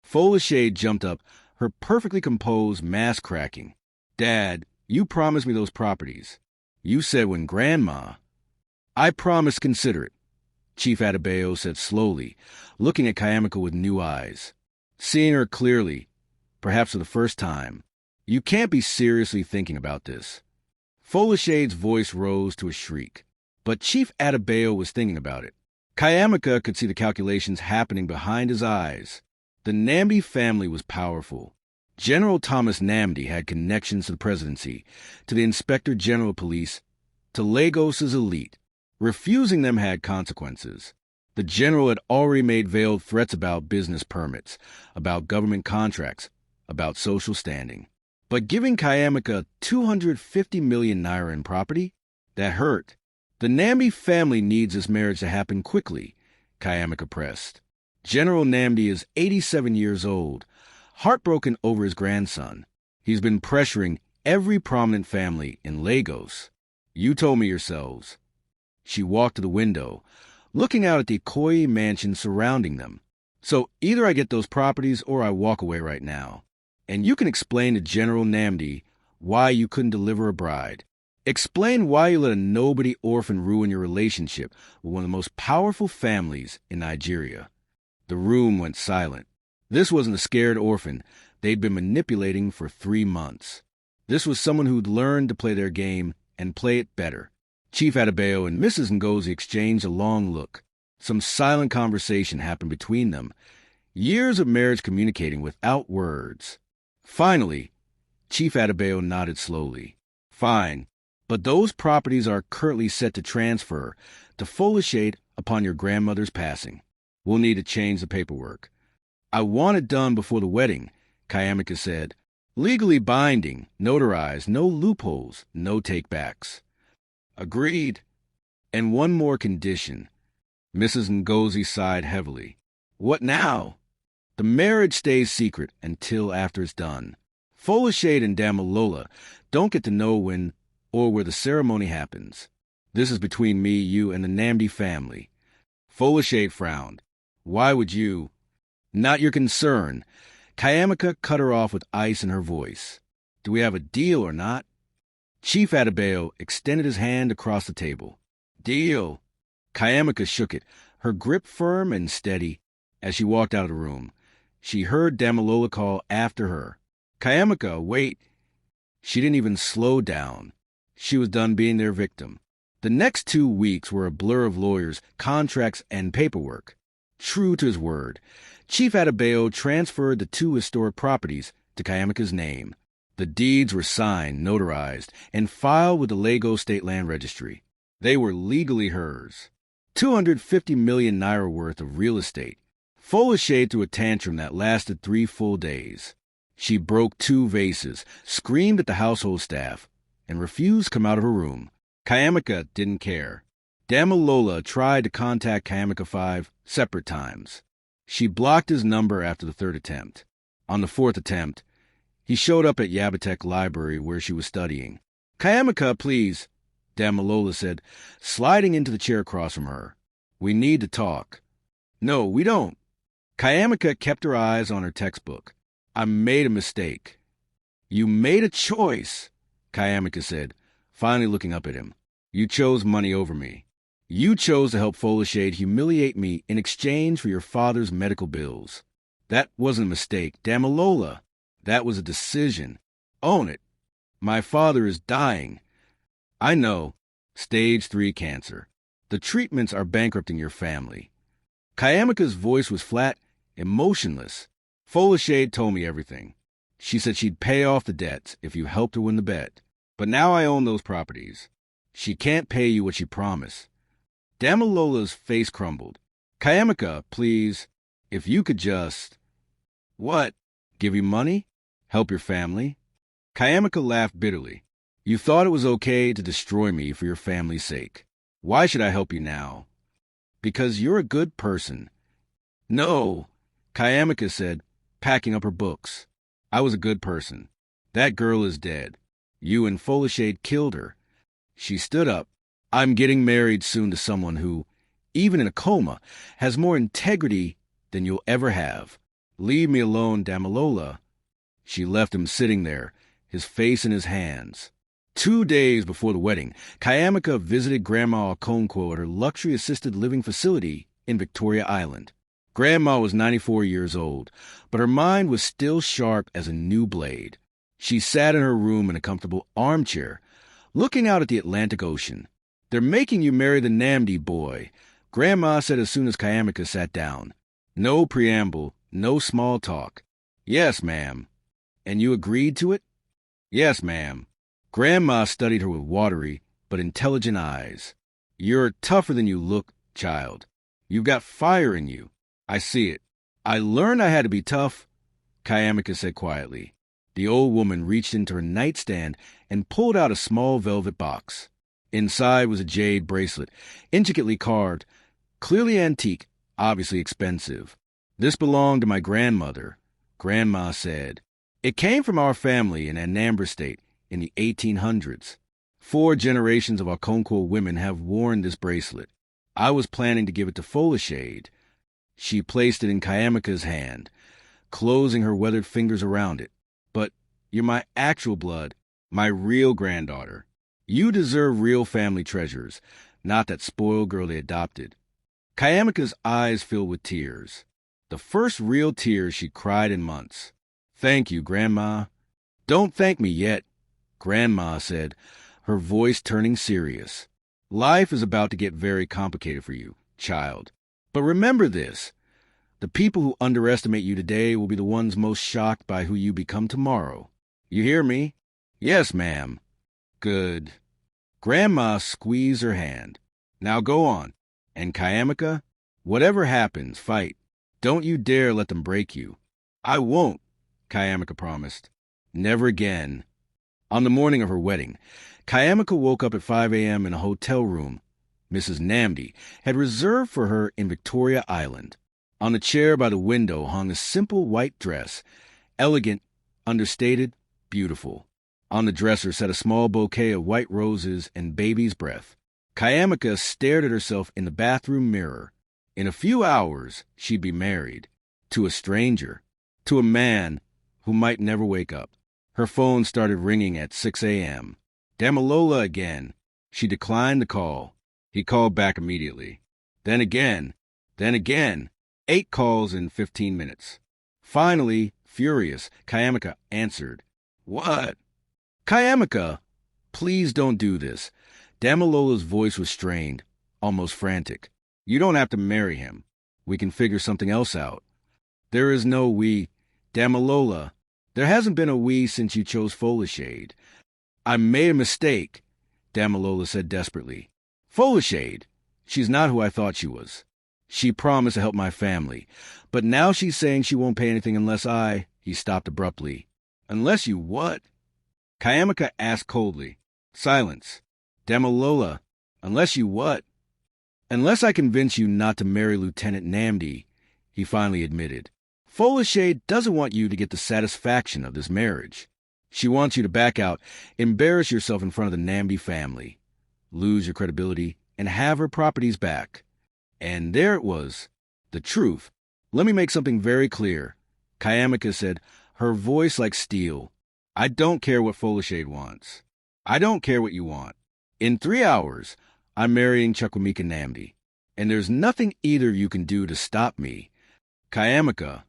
Folashade jumped up, her perfectly composed mask cracking. "Dad, you promised me those properties. You said when Grandma—" "I promise consider it," Chief Adebayo said slowly, looking at Kayamaka with new eyes. Seeing her clearly, perhaps for the first time. "You can't be seriously thinking about this." Folashade's voice rose to a shriek. But Chief Adebayo was thinking about it. Kayamaka could see the calculations happening behind his eyes. The Namdi family was powerful. General Thomas Namdi had connections to the presidency, to the Inspector General of Police, to Lagos's elite. Refusing them had consequences. The general had already made veiled threats about business permits, about government contracts, about social standing. But giving Kayamaka 250 million naira in property? That hurt. "The Namdi family needs this marriage to happen quickly," Kayamaka pressed. "General Namdi is 87 years old, heartbroken over his grandson. He's been pressuring every prominent family in Lagos. You told me yourselves." She walked to the window, looking out at the Ikoyi mansion surrounding them. "So either I get those properties or I walk away right now. And you can explain to General Namdi why you couldn't deliver a bride. Explain why you let a nobody orphan ruin your relationship with one of the most powerful families in Nigeria." The room went silent. This wasn't a scared orphan, they'd been manipulating for 3 months. This was someone who'd learned to play their game and play it better. Chief Adebayo and Mrs. Ngozi exchanged a long look. Some silent conversation happened between them. Years of marriage communicating without words. Finally, Chief Adebayo nodded slowly. Fine, but those properties are currently set to transfer to Folishade upon your grandmother's passing. We'll need to change the paperwork. I want it done before the wedding, Kayamika said. Legally binding, notarized, no loopholes, no takebacks. Agreed. And one more condition. Mrs. Ngozi sighed heavily. What now? The marriage stays secret until after it's done. Folishade and Damalola don't get to know when or where the ceremony happens. This is between me, you, and the Namdi family. Folishade frowned. Why would you? Not your concern. Kayamika cut her off with ice in her voice. Do we have a deal or not? Chief Adebayo extended his hand across the table. Deal. Kayamika shook it, her grip firm and steady. As she walked out of the room, she heard Damalola call after her. Kayamika, wait. She didn't even slow down. She was done being their victim. The next 2 weeks were a blur of lawyers, contracts, and paperwork. True to his word, Chief Adebayo transferred the 2 historic properties to Kayamika's name. The deeds were signed, notarized, and filed with the Lagos State Land Registry. They were legally hers. 250 million naira worth of real estate. Folishade threw a tantrum that lasted 3 full days. She broke 2 vases, screamed at the household staff, and refused to come out of her room. Kayamika didn't care. Damalola tried to contact Kayamika 5 separate times. She blocked his number after the 3rd attempt. On the 4th attempt, he showed up at Yabatek Library where she was studying. Kayamika, please, Damalola said, sliding into the chair across from her. We need to talk. No, we don't. Kayamika kept her eyes on her textbook. I made a mistake. You made a choice, Kayamika said, finally looking up at him. You chose money over me. You chose to help Folishade humiliate me in exchange for your father's medical bills. That wasn't a mistake, Damalola. That was a decision. Own it. My father is dying. I know. Stage 3 cancer. The treatments are bankrupting your family. Kayamika's voice was flat, emotionless. Folishade told me everything. She said she'd pay off the debts if you helped her win the bet. But now I own those properties. She can't pay you what she promised. Damalola's face crumbled. Kayamika, please, if you could just... What? Give you money? Help your family? Kayamika laughed bitterly. You thought it was okay to destroy me for your family's sake. Why should I help you now? Because you're a good person. No, Kayamika said, packing up her books. I was a good person. That girl is dead. You and Folishade killed her. She stood up. I'm getting married soon to someone who, even in a coma, has more integrity than you'll ever have. Leave me alone, Damalola. She left him sitting there, his face in his hands. 2 days before the wedding, Kayamika visited Grandma Okonkwo at her luxury assisted living facility in Victoria Island. Grandma was 94 years old, but her mind was still sharp as a new blade. She sat in her room in a comfortable armchair, looking out at the Atlantic Ocean. They're making you marry the Namdi boy, Grandma said as soon as Kayamika sat down. No preamble, no small talk. Yes, ma'am. And you agreed to it? Yes, ma'am. Grandma studied her with watery but intelligent eyes. You're tougher than you look, child. You've got fire in you. I see it. I learned I had to be tough, Kayamika said quietly. The old woman reached into her nightstand and pulled out a small velvet box. Inside was a jade bracelet, intricately carved, clearly antique, obviously expensive. This belonged to my grandmother, Grandma said. It came from our family in Anambra State in the 1800s. 4 generations of Okonkwo women have worn this bracelet. I was planning to give it to Folishade. She placed it in Kayamika's hand, closing her weathered fingers around it. But you're my actual blood, my real granddaughter. You deserve real family treasures, not that spoiled girl they adopted. Kayamika's eyes filled with tears. The first real tears she cried in months. Thank you, Grandma. Don't thank me yet, Grandma said, her voice turning serious. Life is about to get very complicated for you, child. But remember this. The people who underestimate you today will be the ones most shocked by who you become tomorrow. You hear me? Yes, ma'am. Good. Grandma squeezed her hand. Now go on. And Kayamika, whatever happens, fight. Don't you dare let them break you. I won't, Kayamika promised. Never again. On the morning of her wedding, Kayamika woke up at 5 a.m. in a hotel room Mrs. Namdi had reserved for her in Victoria Island. On the chair by the window hung a simple white dress, elegant, understated, beautiful. On the dresser sat a small bouquet of white roses and baby's breath. Kayamika stared at herself in the bathroom mirror. In a few hours, she'd be married. To a stranger. To a man who might never wake up. Her phone started ringing at 6 a.m. Damalola again. She declined the call. He called back immediately. Then again. 8 calls in 15 minutes. Finally, furious, Kayamika answered. What? Kayamika, please don't do this. Damalola's voice was strained, almost frantic. You don't have to marry him. We can figure something else out. There is no we. Damalola, there hasn't been a we since you chose Folishade. I made a mistake, Damalola said desperately. Folishade? She's not who I thought she was. She promised to help my family, but now she's saying she won't pay anything unless I... He stopped abruptly. Unless you what? Kayamika asked coldly. Silence. Damalola, unless you what? Unless I convince you not to marry Lieutenant Namdi, he finally admitted. Folishade doesn't want you to get the satisfaction of this marriage. She wants you to back out, embarrass yourself in front of the Namdi family, lose your credibility, and have her properties back. And there it was, the truth. Let me make something very clear, Kayamika said, her voice like steel. I don't care what Folishade wants. I don't care what you want. In 3 hours, I'm marrying Chukwemeka Namdi, and there's nothing either of you can do to stop me. Kayamika,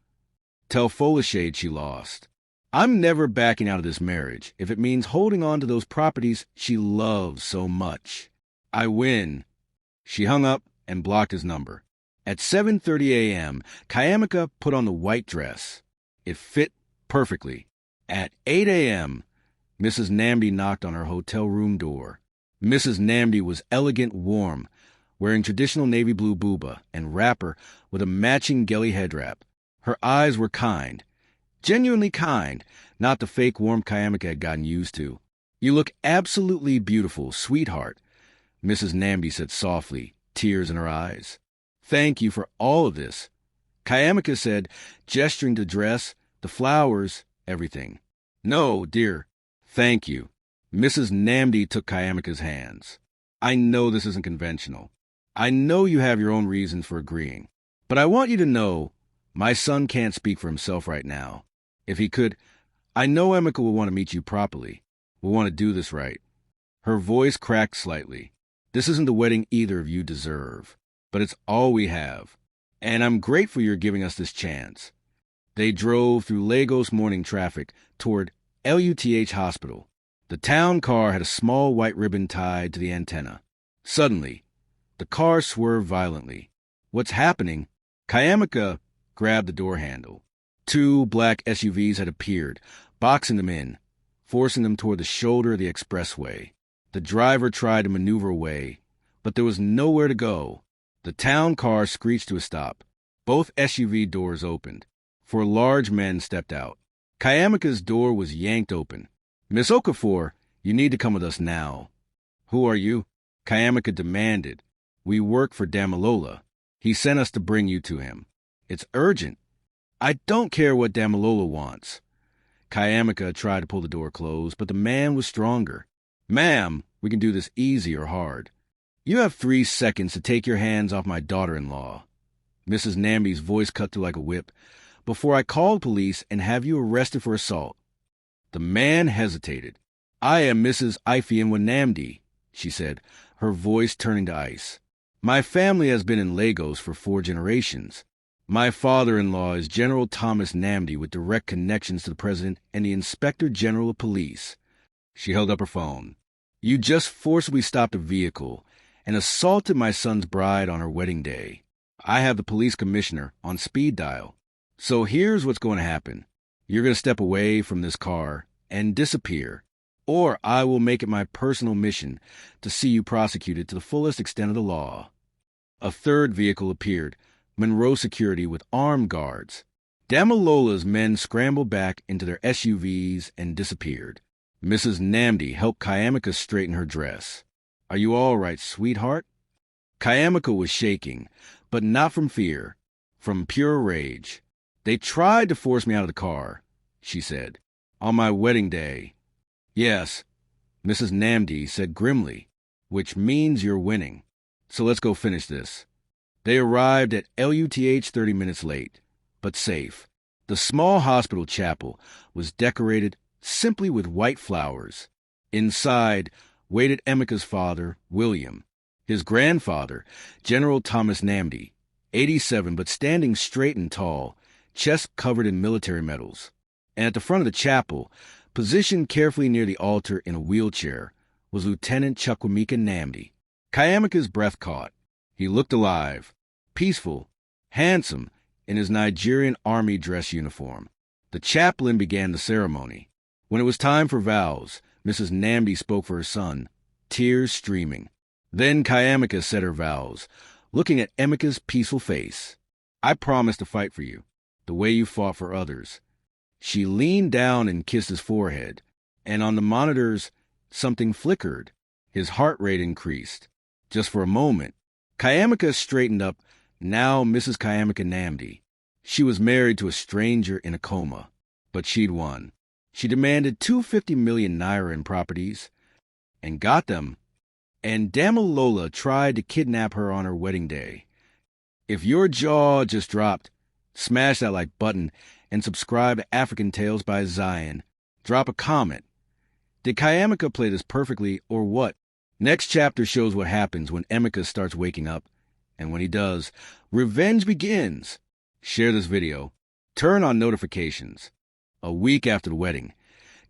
tell Folishade she lost. I'm never backing out of this marriage if it means holding on to those properties she loves so much. I win. She hung up and blocked his number. At 7:30 a.m., Kayamika put on the white dress. It fit perfectly. At 8 a.m., Mrs. Namdi knocked on her hotel room door. Mrs. Namdi was elegant, warm, wearing traditional navy blue buba and wrapper with a matching Geli head wrap. Her eyes were kind, genuinely kind, not the fake warm Kayamika had gotten used to. You look absolutely beautiful, sweetheart, Mrs. Namdi said softly, tears in her eyes. Thank you for all of this, Kayamika said, gesturing to the dress, the flowers, everything. No, dear, thank you. Mrs. Namdi took Kayamika's hands. I know this isn't conventional. I know you have your own reasons for agreeing. But I want you to know, my son can't speak for himself right now. If he could, I know Emeka will want to meet you properly. We'll want to do this right. Her voice cracked slightly. This isn't the wedding either of you deserve, but it's all we have. And I'm grateful you're giving us this chance. They drove through Lagos morning traffic toward LUTH Hospital. The town car had a small white ribbon tied to the antenna. Suddenly, the car swerved violently. What's happening? Kayamika grabbed the door handle. 2 black SUVs had appeared, boxing them in, forcing them toward the shoulder of the expressway. The driver tried to maneuver away, but there was nowhere to go. The town car screeched to a stop. Both SUV doors opened. 4 large men stepped out. Kayamika's door was yanked open. Miss Okafor, you need to come with us now. Who are you? Kayamika demanded. We work for Damalola. He sent us to bring you to him. It's urgent. I don't care what Damalola wants. Kayamika tried to pull the door closed, but the man was stronger. Ma'am, we can do this easy or hard. You have 3 seconds to take your hands off my daughter-in-law. Mrs. Nambi's voice cut through like a whip. Before I call police and have you arrested for assault. The man hesitated. I am Mrs. Ifeanyi Namdi, she said, her voice turning to ice. My family has been in Lagos for 4 generations. My father-in-law is General Thomas Namdi with direct connections to the President and the Inspector General of Police. She held up her phone. You just forcibly stopped a vehicle and assaulted my son's bride on her wedding day. I have the police commissioner on speed dial. So here's what's going to happen. You're going to step away from this car and disappear, or I will make it my personal mission to see you prosecuted to the fullest extent of the law. A third vehicle appeared, Monroe Security with armed guards. Damilola's men scrambled back into their SUVs and disappeared. Mrs. Namdi helped Kayamika straighten her dress. Are you all right, sweetheart? Kayamika was shaking, but not from fear, from pure rage. They tried to force me out of the car, she said, on my wedding day. Yes, Mrs. Namdi said grimly, which means you're winning. So let's go finish this. They arrived at LUTH 30 minutes late, but safe. The small hospital chapel was decorated simply with white flowers. Inside waited Emika's father, William, his grandfather, General Thomas Namdi, 87 but standing straight and tall, chest covered in military medals. And at the front of the chapel, positioned carefully near the altar in a wheelchair, was Lieutenant Chukwemeka Namdi. Kayamika's breath caught. He looked alive, peaceful, handsome, in his Nigerian army dress uniform. The chaplain began the ceremony. When it was time for vows, Mrs. Namdi spoke for her son, tears streaming. Then Kayamika said her vows, looking at Emika's peaceful face. I promise to fight for you, the way you fought for others. She leaned down and kissed his forehead, and on the monitors, something flickered. His heart rate increased. Just for a moment, Kayamika straightened up, now Mrs. Kayamika Namdi. She was married to a stranger in a coma, but she'd won. She demanded 250 million naira in properties, and got them. And Damilola tried to kidnap her on her wedding day. If your jaw just dropped, smash that like button and subscribe to AfricanTales by Zion. Drop a comment. Did Kayamika play this perfectly or what? Next chapter shows what happens when Emika starts waking up. And when he does, revenge begins. Share this video. Turn on notifications. A week after the wedding,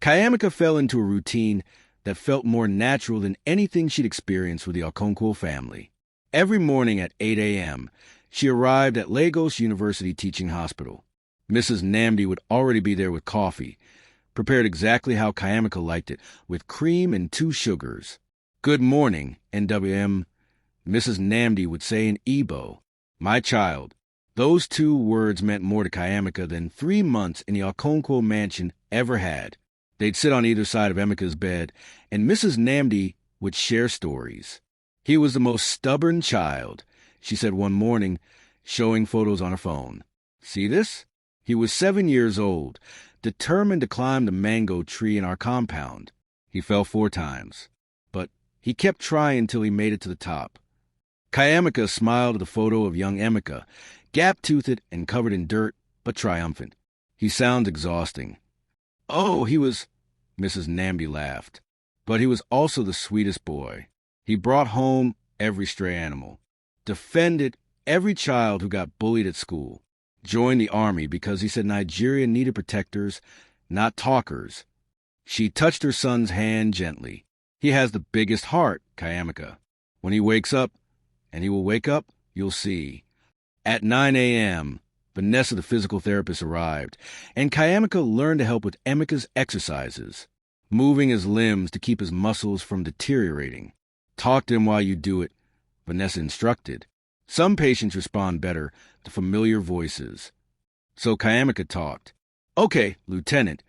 Kayamika fell into a routine that felt more natural than anything she'd experienced with the Okonkwo family. Every morning at 8 a.m., she arrived at Lagos University Teaching Hospital. Mrs. Namdi would already be there with coffee, prepared exactly how Kayamika liked it, with cream and 2 sugars. Good morning, NWM, Mrs. Namdi would say in Igbo. My child. Those 2 words meant more to Kayamika than 3 months in the Okonkwo mansion ever had. They'd sit on either side of Emika's bed, and Mrs. Namdi would share stories. He was the most stubborn child, she said one morning, showing photos on her phone. See this? He was 7 years old, determined to climb the mango tree in our compound. He fell 4 times, but he kept trying until he made it to the top. Kayamika smiled at the photo of young Emika, gap-toothed and covered in dirt, but triumphant. He sounds exhausting. Oh, he was... Mrs. Namdi laughed. But he was also the sweetest boy. He brought home every stray animal, defended every child who got bullied at school, joined the army because he said Nigeria needed protectors, not talkers. She touched her son's hand gently. He has the biggest heart, Kayamika. When he wakes up, and he will wake up, you'll see. At 9 a.m., Vanessa, the physical therapist, arrived, and Kayamika learned to help with Emika's exercises, moving his limbs to keep his muscles from deteriorating. Talk to him while you do it, Vanessa instructed. Some patients respond better to familiar voices. So Kayamika talked. Okay, Lieutenant,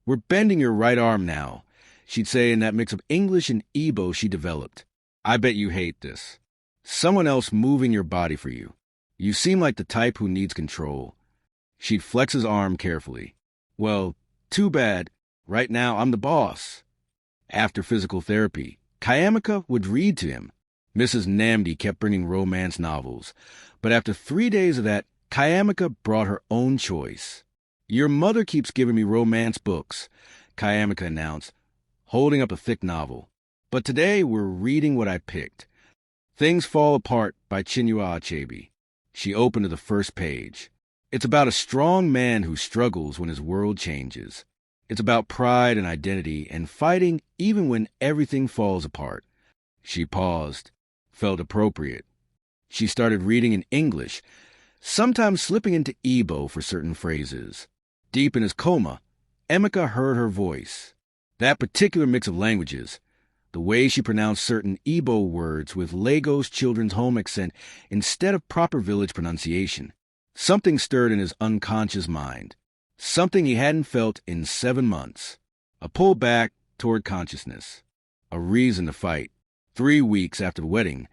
we're bending your right arm now, she'd say in that mix of English and Igbo she developed. I bet you hate this. Someone else moving your body for you. You seem like the type who needs control. She'd flex his arm carefully. Well, too bad. Right now, I'm the boss. After physical therapy, Kayamika would read to him. Mrs. Namdi kept bringing romance novels, but after 3 days of that, Kayamika brought her own choice. Your mother keeps giving me romance books, Kayamika announced, holding up a thick novel. But today, we're reading what I picked. Things Fall Apart by Chinua Achebe. She opened to the first page. It's about a strong man who struggles when his world changes. It's about pride and identity and fighting even when everything falls apart. She paused, felt appropriate. She started reading in English, sometimes slipping into Igbo for certain phrases. Deep in his coma, Emeka heard her voice. That particular mix of languages, the way she pronounced certain Igbo words with Lagos children's home accent instead of proper village pronunciation. Something stirred in his unconscious mind. Something he hadn't felt in 7 months. A pull back toward consciousness. A reason to fight. 3 weeks after the wedding,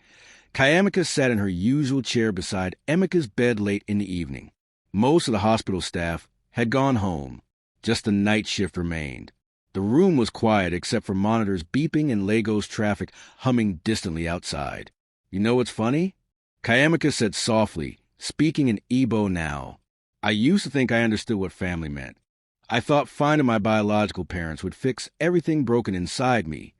Kayamika sat in her usual chair beside Emeka's bed late in the evening. Most of the hospital staff had gone home. Just the night shift remained. The room was quiet except for monitors beeping and Lagos traffic humming distantly outside. You know what's funny? Kayamika said softly, speaking in Igbo now. I used to think I understood what family meant. I thought finding my biological parents would fix everything broken inside me.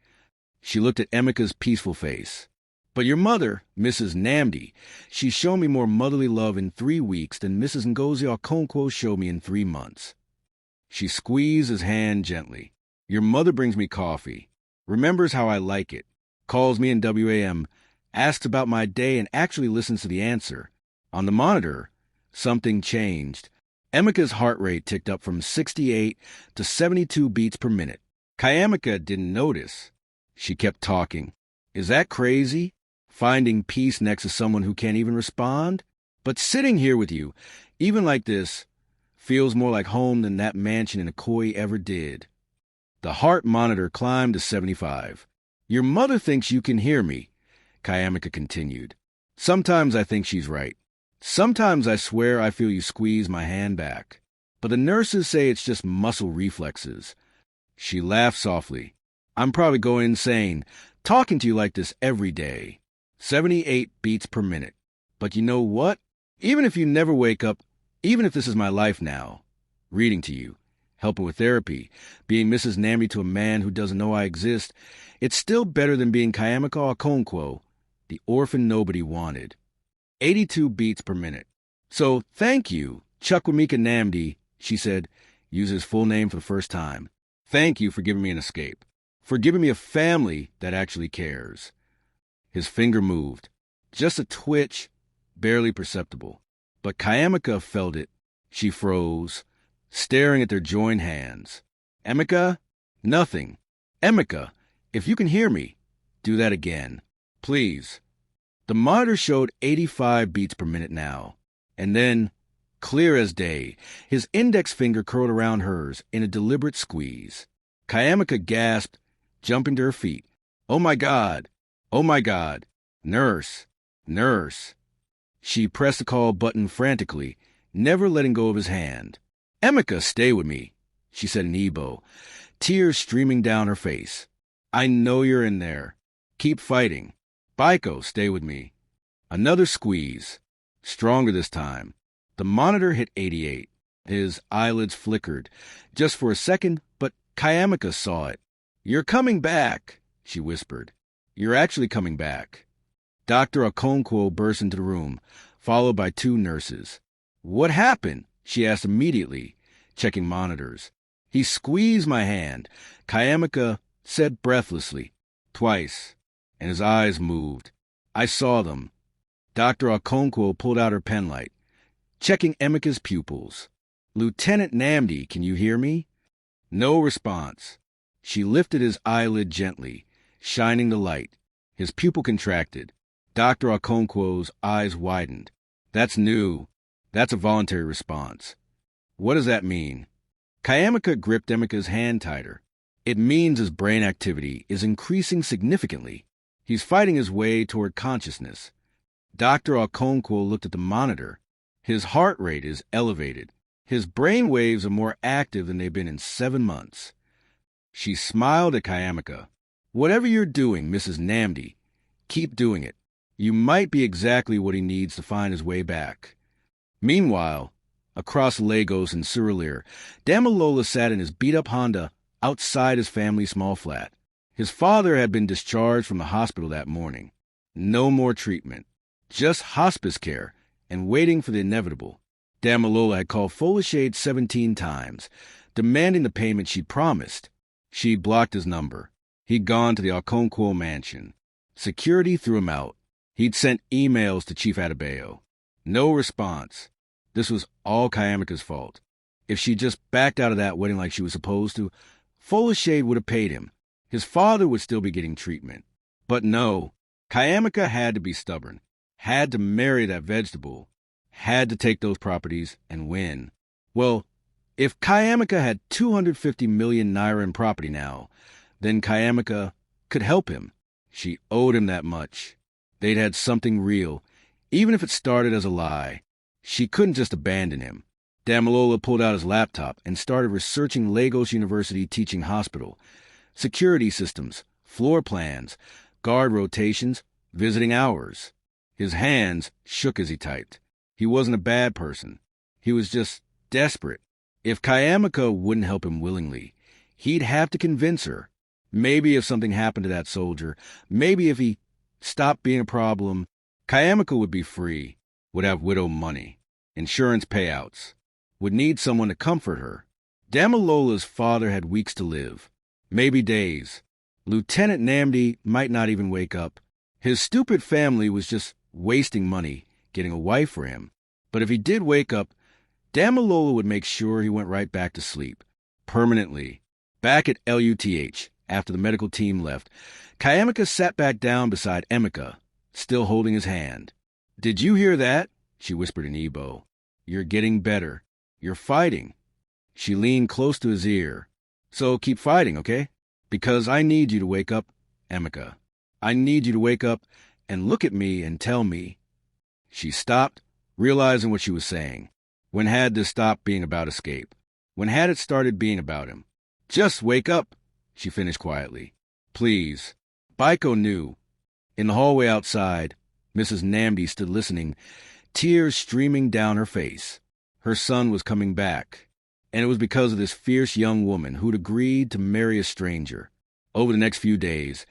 She looked at Emeka's peaceful face. But your mother, Mrs. Namdi, she's shown me more motherly love in 3 weeks than Mrs. Ngozi Okonkwo showed me in 3 months. She squeezed his hand gently. Your mother brings me coffee, remembers how I like it, calls me in WAM, asks about my day and actually listens to the answer. On the monitor, something changed. Emeka's heart rate ticked up from 68 to 72 beats per minute. Kayamika didn't notice. She kept talking. Is that crazy? Finding peace next to someone who can't even respond? But sitting here with you, even like this, feels more like home than that mansion in Akoi ever did. The heart monitor climbed to 75. Your mother thinks you can hear me, Kayamika continued. Sometimes I think she's right. Sometimes I swear I feel you squeeze my hand back. But the nurses say it's just muscle reflexes. She laughed softly. I'm probably going insane, talking to you like this every day. 78 beats per minute. But you know what? Even if you never wake up, even if this is my life now, reading to you, helping with therapy, being Mrs. Namdi to a man who doesn't know I exist, it's still better than being Kayamika Okonkwo, the orphan nobody wanted. 82 beats per minute. So, thank you, Chukwemeka Namdi, she said, used his full name for the first time. Thank you for giving me an escape, for giving me a family that actually cares. His finger moved, just a twitch, barely perceptible. But Kayamika felt it. She froze, staring at their joined hands. Emeka? Nothing. Emeka, if you can hear me, do that again. Please. The monitor showed 85 beats per minute now. And then, clear as day, his index finger curled around hers in a deliberate squeeze. Kayamika gasped, jumping to her feet. Oh my God! Oh my God! Nurse! Nurse! She pressed the call button frantically, never letting go of his hand. Emeka, stay with me, she said in Igbo, tears streaming down her face. I know you're in there. Keep fighting. Baiko, stay with me. Another squeeze. Stronger this time. The monitor hit 88. His eyelids flickered, just for a second, but Kayamika saw it. You're coming back, she whispered. You're actually coming back. Dr. Okonkwo burst into the room, followed by 2 nurses. What happened? She asked immediately, checking monitors. He squeezed my hand, Kayamika said breathlessly. Twice. And his eyes moved. I saw them. Dr. Okonkwo pulled out her penlight, checking Emeka's pupils. Lieutenant Namdi, can you hear me? No response. She lifted his eyelid gently, shining the light. His pupil contracted. Dr. Okonkwo's eyes widened. That's new. That's a voluntary response. What does that mean? Kayamika gripped Emeka's hand tighter. It means his brain activity is increasing significantly. He's fighting his way toward consciousness. Dr. Okonkwo looked at the monitor. His heart rate is elevated. His brain waves are more active than they've been in 7 months. She smiled at Kayamika. Whatever you're doing, Mrs. Namdi, keep doing it. You might be exactly what he needs to find his way back. Meanwhile, across Lagos and Surulere, Damilola sat in his beat-up Honda outside his family's small flat. His father had been discharged from the hospital that morning. No more treatment. Just hospice care and waiting for the inevitable. Damalola had called Folishade 17 times, demanding the payment she'd promised. She'd blocked his number. He'd gone to the Okonkwo mansion. Security threw him out. He'd sent emails to Chief Adebayo. No response. This was all Kayamika's fault. If she just backed out of that wedding like she was supposed to, Folishade would have paid him. His father would still be getting treatment. But no, Kayamika had to be stubborn, had to marry that vegetable, had to take those properties and win. Well, if Kayamika had 250 million naira in property now, then Kayamika could help him. She owed him that much. They'd had something real, even if it started as a lie. She couldn't just abandon him. Damalola pulled out his laptop and started researching Lagos University Teaching Hospital. Security systems, floor plans, guard rotations, visiting hours. His hands shook as he typed. He wasn't a bad person. He was just desperate. If Kayamika wouldn't help him willingly, he'd have to convince her. Maybe if something happened to that soldier, maybe if he stopped being a problem, Kayamika would be free, would have widow money, insurance payouts, would need someone to comfort her. Damalola's father had weeks to live, maybe days. Lieutenant Namdi might not even wake up. His stupid family was just wasting money getting a wife for him. But if he did wake up, Damalola would make sure he went right back to sleep, permanently. Back at LUTH, after the medical team left, Kayamika sat back down beside Emeka, still holding his hand. "Did you hear that?" she whispered in Igbo. "You're getting better. You're fighting." She leaned close to his ear. "So keep fighting, okay? Because I need you to wake up, Emeka. I need you to wake up and look at me and tell me." She stopped, realizing what she was saying. When had this stopped being about escape? When had it started being about him? "Just wake up," she finished quietly. "Please." Baiko knew. In the hallway outside, Mrs. Namdi stood listening, tears streaming down her face. Her son was coming back, and it was because of this fierce young woman who'd agreed to marry a stranger. Over the next few days,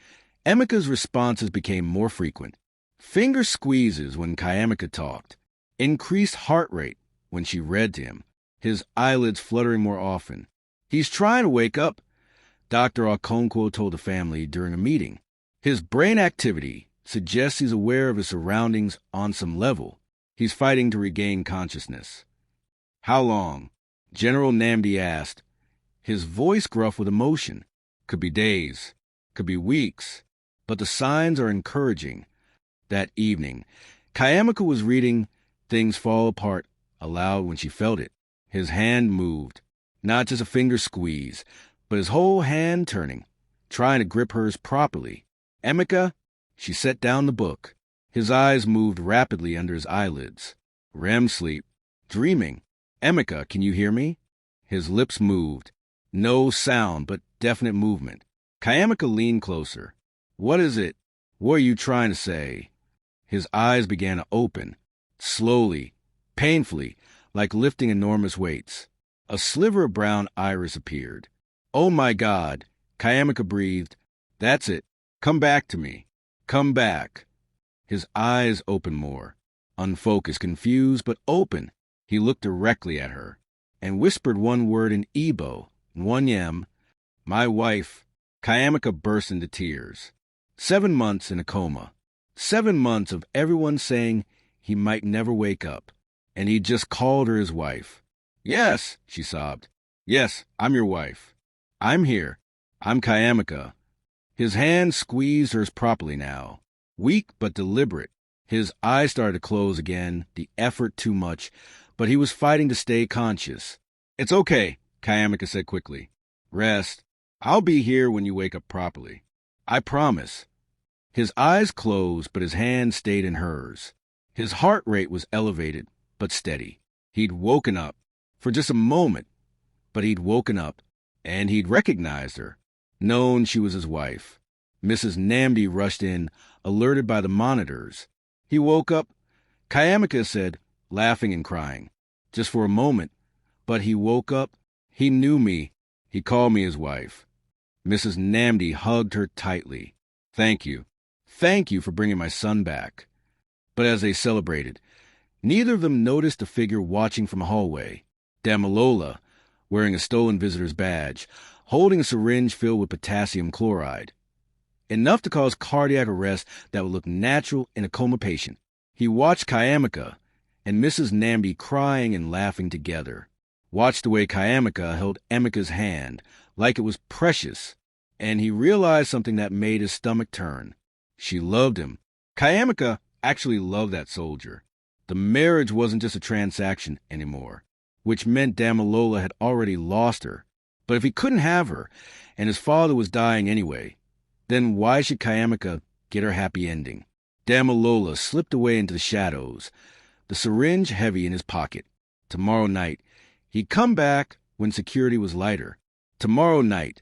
Emeka's responses became more frequent. Finger squeezes when Kayamika talked, increased heart rate when she read to him, his eyelids fluttering more often. "He's trying to wake up," Dr. Okonkwo told the family during a meeting. "His brain activity suggests he's aware of his surroundings on some level. He's fighting to regain consciousness." "How long?" General Namdi asked, his voice gruff with emotion. "Could be days, could be weeks, but the signs are encouraging." That evening, Kayamika was reading Things Fall Apart aloud when she felt it. His hand moved, not just a finger squeeze, but his whole hand turning, trying to grip hers properly. "Emeka," she set down the book. His eyes moved rapidly under his eyelids. REM sleep, dreaming. "Emeka, can you hear me?" His lips moved. No sound, but definite movement. Kayamika leaned closer. "What is it? What are you trying to say?" His eyes began to open, slowly, painfully, like lifting enormous weights. A sliver of brown iris appeared. "Oh my God," Kayamika breathed. "That's it. Come back to me. Come back." His eyes opened more, unfocused, confused, but open. He looked directly at her and whispered one word in Igbo, Nwanyem, "My wife." Kayamika burst into tears. 7 months in a coma. 7 months of everyone saying he might never wake up, and he just called her his wife. "Yes," she sobbed. "Yes, I'm your wife. I'm here. I'm Kayamika." His hand squeezed hers properly now, weak but deliberate. His eyes started to close again, the effort too much, but he was fighting to stay conscious. "It's okay," Kayamika said quickly. "Rest. I'll be here when you wake up properly. I promise." His eyes closed, but his hand stayed in hers. His heart rate was elevated, but steady. He'd woken up. For just a moment, but he'd woken up, and he'd recognized her, known she was his wife. Mrs. Namdi rushed in, alerted by the monitors. "He woke up," Kayamika said, laughing and crying. "Just for a moment. But he woke up. He knew me. He called me his wife." Mrs. Namdi hugged her tightly. "Thank you. Thank you for bringing my son back." But as they celebrated, Neither of them noticed a figure watching from a hallway. Damalola, wearing a stolen visitor's badge, holding a syringe filled with potassium chloride. Enough to cause cardiac arrest that would look natural in a coma patient. He watched Kayamika and Mrs. Namby crying and laughing together. Watched the way Kayamika held Emika's hand like it was precious, and he realized something that made his stomach turn. She loved him. Kayamika actually loved that soldier. The marriage wasn't just a transaction anymore, which meant Damalola had already lost her. But if he couldn't have her, and his father was dying anyway, then why should Kayamika get her happy ending? Damalola slipped away into the shadows, the syringe heavy in his pocket. Tomorrow night, he'd come back when security was lighter. Tomorrow night,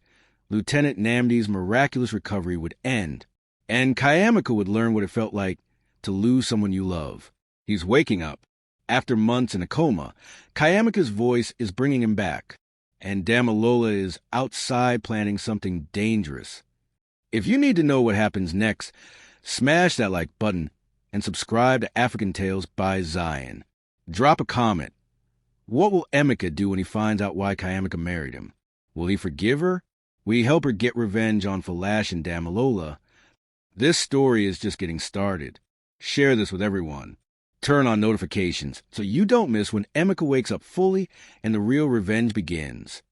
Lieutenant Namdy's miraculous recovery would end, and Kayamika would learn what it felt like to lose someone you love. He's waking up. After months in a coma, Kayamika's voice is bringing him back, and Damalola is outside planning something dangerous. If you need to know what happens next, smash that like button and subscribe to AfricanTales by Zion. Drop a comment. What will Emeka do when he finds out why Kayamika married him? Will he forgive her? Will he help her get revenge on Falash and Damalola? This story is just getting started. Share this with everyone. Turn on notifications so you don't miss when Emeka wakes up fully and the real revenge begins.